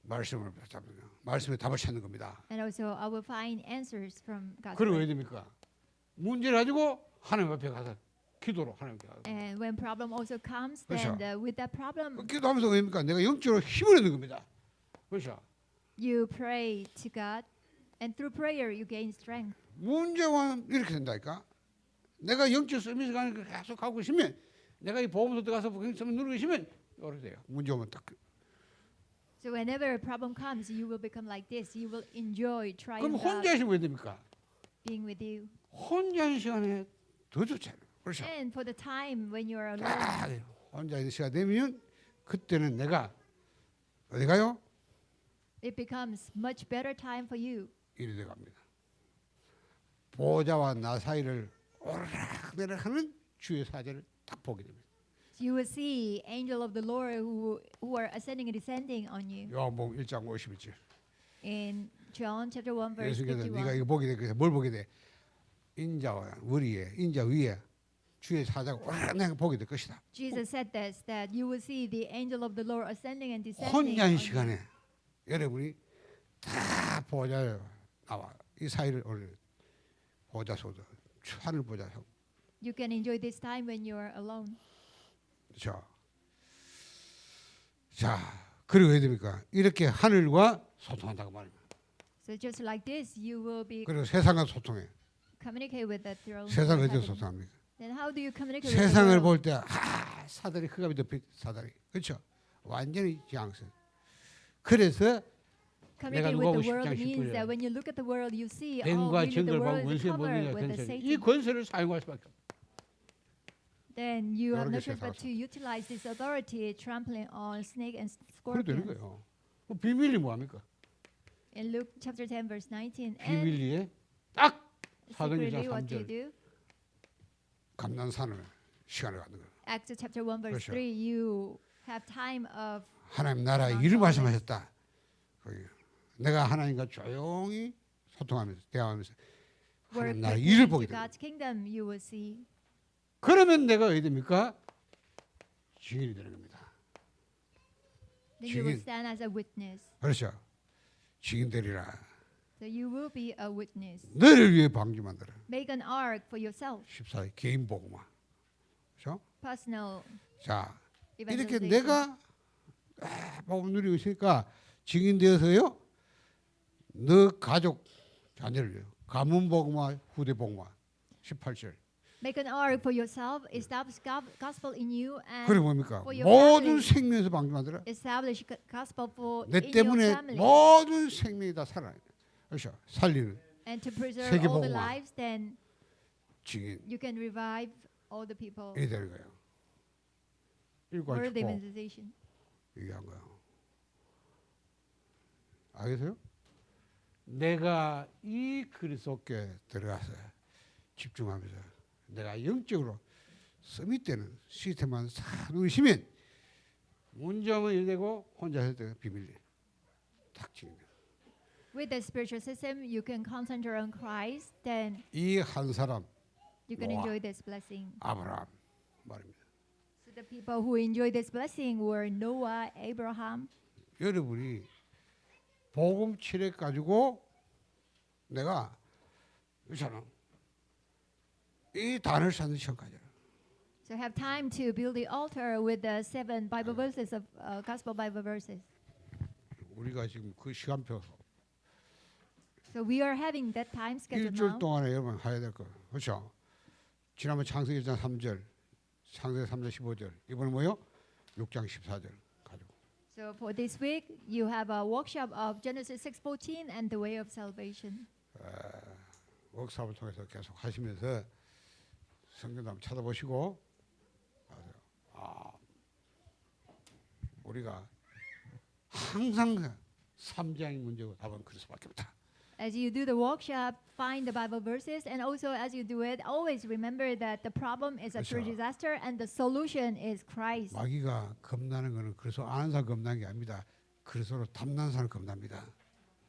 말씀을 잡는 말씀의 답을 찾는 겁니다. And also, I will find answers from God's 그리고 왜 word. 됩니까? 문제를 가지고 하나님 앞에 가서 기도로 하나님께 가서 And when problem also comes, 그렇죠. then with that problem, 기도하면서 왜입니까? 내가 영적으로 힘을 얻는 겁니다. 그렇죠? you pray to God, and through prayer, you gain strength. 문제와 이렇게 된다니까. 내가 영적 서비스 가는 걸 계속 가고 있으면 내가 이 보험소 들어가서 성령 누르고 있으면 이렇게 돼요. 문제 오면 딱. So whenever a problem comes, you will become like this. You will enjoy 그럼 triumph 혼자 God 있으면 왜 됩니까? being with you. 혼자 있는 시간에 더 좋잖아요. 그렇죠? And for the time when you are alone, 딱 혼자 있는 시간 되면 그때는 내가 어디 가요? it becomes much better time for you. 이리 돼갑니다. 보호자와 나 사이를 오르락내락 하는 주의 사제를 딱 보게 됩니다. So you will see angel of the Lord who are ascending and descending on you. 요한복음 1장 51절. In John chapter 1 verse 예수께서 네가 51. 이거 보게 돼. 그래서 뭘 보게 돼? 인자와 우리의 인자 위에 주의 사자가 오르락내락 보게 될 것이다. Jesus said this, that you will see the angel of the Lord ascending and descending 혼자 on 있는 you. 시간에 여러분이 다 보호자에 나와 이 사이를 올려 보호자 소도 하늘 보자. You can enjoy this time when you are alone. 자, 그리고 왜 됩니까? 이렇게 하늘과 소통한다고 말입니다. So just like this, you will be 그리고 세상과 소통해. communicate with the throne. 세상 of 어디서 heaven. 소통합니까? Then how do you communicate with the 세상을 world? 볼 때 사다리 흑암이 덮인 사다리, 그렇죠? 완전히 지향선. 그래서 Communicate 누가 with the 보고 world 10장 means 19 that when you look at the world, you see, oh, 뱀과 really the 정글 world 방 is 원수의 covered 모든 with the 권세 이 Satan. 권세를 사용할 수밖에 없어요. Then you have 여러 no 개 choice but to utilize this authority, trampling on snake and 그래 되는 scorpion. 거예요. 비밀리 뭐합니까? In Luke chapter 10 verse 19. And 비밀리에 딱 사도행전 secretly, what do you 3절 do? 감난산을 시간을 갖는 거예요. Acts chapter 1 verse 그렇죠. 3. You have time of 하나님 나라의 일을 말씀하셨다. 거기 내가 하나님과 조용히 소통하면서 대화하면서 work 하나님 나라의 pertaining 일을 to 보게 됩니다. God's kingdom. You will see. 그러면 내가 어디 됩니까? 증인이 되는 겁니다. Then you will 증인. stand as a witness. 그렇죠. 증인 되리라. So you will be a witness. 너를 위해 방주 만들어. Make an ark for yourself. 14일 개인 복음화. 그렇죠? Personal 자, 이렇게 evangelization. 내가 복음 누리고 있으니까 증인 되어서요. 너 가족 자녀를 위해 가문 복음화, 후대 복음화. 18절. Make an ark for yourself. Establish gospel in you 그래 and 뭡니까? for your 모든 family. 생명에서 방주 만들어. establish gospel for 내 in your 때문에 family. 모든 생명이 다 살아요. 그렇죠? 살리는 And to preserve 세계 all the 복음화. lives, then 증인. you can revive all the people. 이 되는 거예요. 일과 World 축복 evangelization. 얘기한 거예요. 알겠어요? 내가 이 그리스도께 들어가서 집중하면서 내가 영적으로 서밋되는 시스템만 싹 누리시면 문제만 일되고 혼자 할 때 비밀리 딱 지킵니다. With the spiritual system, you can concentrate on Christ. Then 이 한 사람 you can 노아. enjoy this blessing. 아브라함 말입니다. So the people who enjoy this blessing were Noah, Abraham. 여러분이 복음 칠해 가지고 내가 그렇잖아. 이 단을 쌓는 시간까지. So have time to build the altar with the 7 Bible verses of gospel Bible verses. 우리가 지금 그 시간표 So we are having that time schedule 일주일 now. 동안에 여러분 해야 될 거. 그렇죠? 지난번 창세기 1장 3절 창세기 3장 15절. 이번에 뭐요? 6장 14절 가지고. So for this week, you have a workshop of Genesis 6:14 and the way of salvation. 워크숍을 통해서 계속 하시면서 성경도 한번 찾아보시고 우리가 항상 3장의 문제고 답은 그리스도밖에 없다. As you do the workshop, find the Bible verses, and also as you do it, always remember that the problem is a true 그렇죠. disaster and the solution is Christ. 마귀가 겁나는 것은 그리스도 아는 사람 겁나는 게 아닙니다. 그리스도로 탐나는 사람 겁납니다.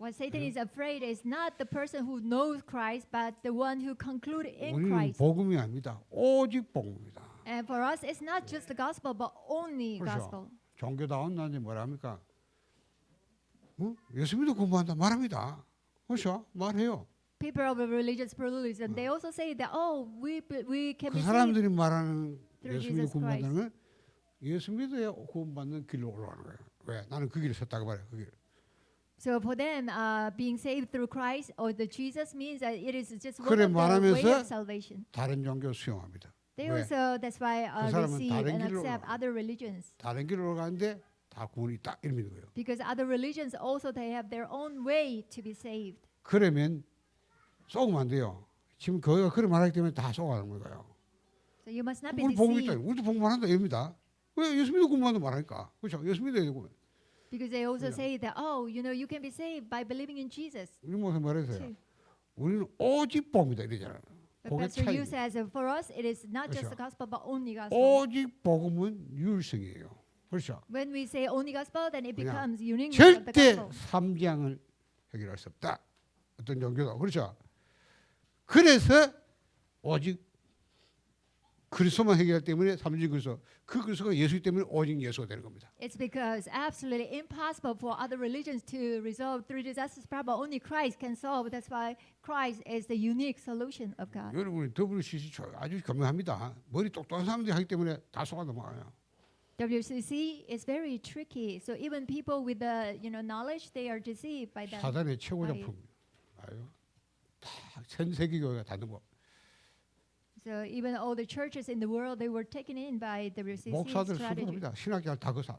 What Satan is afraid is not the person who knows Christ, but the one who concludes in 우리는 Christ. 복음이 아닙니다. 오직 복음입니다. And for us, it's not just the gospel, but only gospel. 그렇죠. 종교다운 난지 뭐랍니까? 예수 믿어 공부한다 말합니다. 그렇죠? 말해요. People of religious pluralism, they also say that we can 그 be saved. 사람들이 말하는 through 예수 믿어 Jesus 구원받는 건 예수 믿어야 구원받는 길로 올라가는 거예요. 왜? 나는 그 길을 섰다고 말해요. 그 길. So for them, being saved through Christ or the Jesus means that it is just one 그래 of the way 말하면서 of salvation. 다른 종교 수용합니다. They 왜? also that's why 그 사람은 receive 다른 and 길로 accept other religions 다른 길로 가는데 다 구원이 있다 이런 믿는 거예요. because other religions also they have their own way to be saved. 그러면 속으면 안 돼요. 지금 거기가 그런 말하기 때문에 다 속아가는 거예요. So you must not be 우리 복음 있다. deceived 우리도 복음만 한다 이럽니다. 왜 예수 믿어 공부한다 말하니까. 그렇죠? 예수 믿어야 되고. because they also Yeah. say that you can be saved by believing in Jesus. 우리 모습 말해서요. too. 우리는 오직 복음이다 이러잖아요. But 그게 Pastor Yu 차이. says for us it is not just 그렇죠. the gospel but only gospel. 오직 복음은 유일성이에요. 그렇죠? When we say only gospel, then it 그냥 becomes uniqueness of the 절대 gospel. 3장을 해결할 수 없다. 어떤 종교도 그렇죠. 그래서 오직 그리스도만 해결하기 때문에 3중 그리스도. 그 그리스도가 예수이기 때문에 오직 예수가 되는 겁니다. It's because absolutely impossible for other religions to resolve three disasters problem. Only Christ can solve. That's why Christ is the unique solution of God. 여러분이 WCC 아주 교묘합니다. 머리 똑똑한 사람들이 하기 때문에 다 속아 넘어가요. WCC is very tricky. So even people with the knowledge, they are deceived by them. 사단의 최고 작품. 아유, 다전 세계 교회가 다 넘어. So even all the churches in the world, they were taken in by WCC 목사들 strategy. 수고합니다. 신학자 다 그사.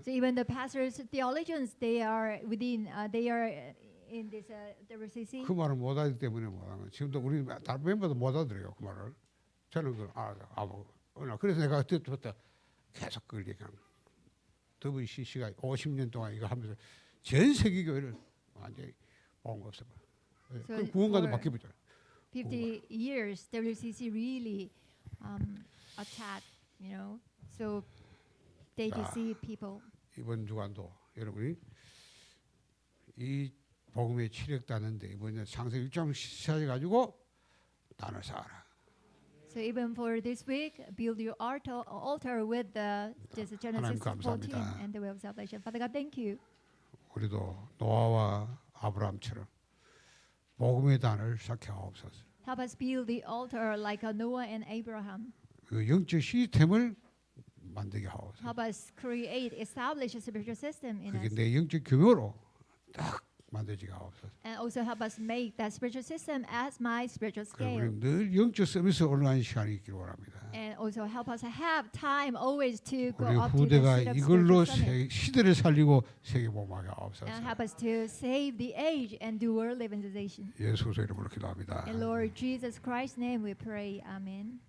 So even the pastors, theologians, they are in this WCC. 그 말을 못 알기 때문에 못하는 거예요. 지금도 우리 다른 멤버도 못 알아들어요. 그 말을. 저는 그걸 그래서 내가 그때부터 계속 그걸 얘기하는 거예요. WCC가 50년 동안 이거 하면서 전 세계 교회를 완전히 본 거 없어요. 그 구원관도 for 바뀌었죠. 50 years, WCC really attacked, so they deceive people. 이번 주간도 여러분이 이 복음에 치력다는데 이번에 창세기 6장 시작해 가지고 단을 쌓아라. So even for this week, build your altar with the Genesis 14 감사합니다. and the way of salvation. Father God, thank you. 우리도 노아와 아브라함처럼 복음의 단을 쌓게 하옵소서. Help us build the altar like Noah and Abraham. 그 영적 시스템을 만들게 하옵소서. Help us establish a spiritual system in 그게 us. 내 영적 교묘로 딱 만들지게 하옵소서. And also help us make that spiritual system as my spiritual 그리고 scale. 우리는 늘 영적 서비스 올라가는 시간이 있기를 원합니다. And also help us have time always to go 우리 up to the 후대가 seat of 이걸로 spiritual summit. 시대를 살리고 세계 복음하게 하옵소서. And help us to save the age and do world evangelization. 예수 이름으로 기도합니다. In Lord Jesus Christ's name we pray. Amen.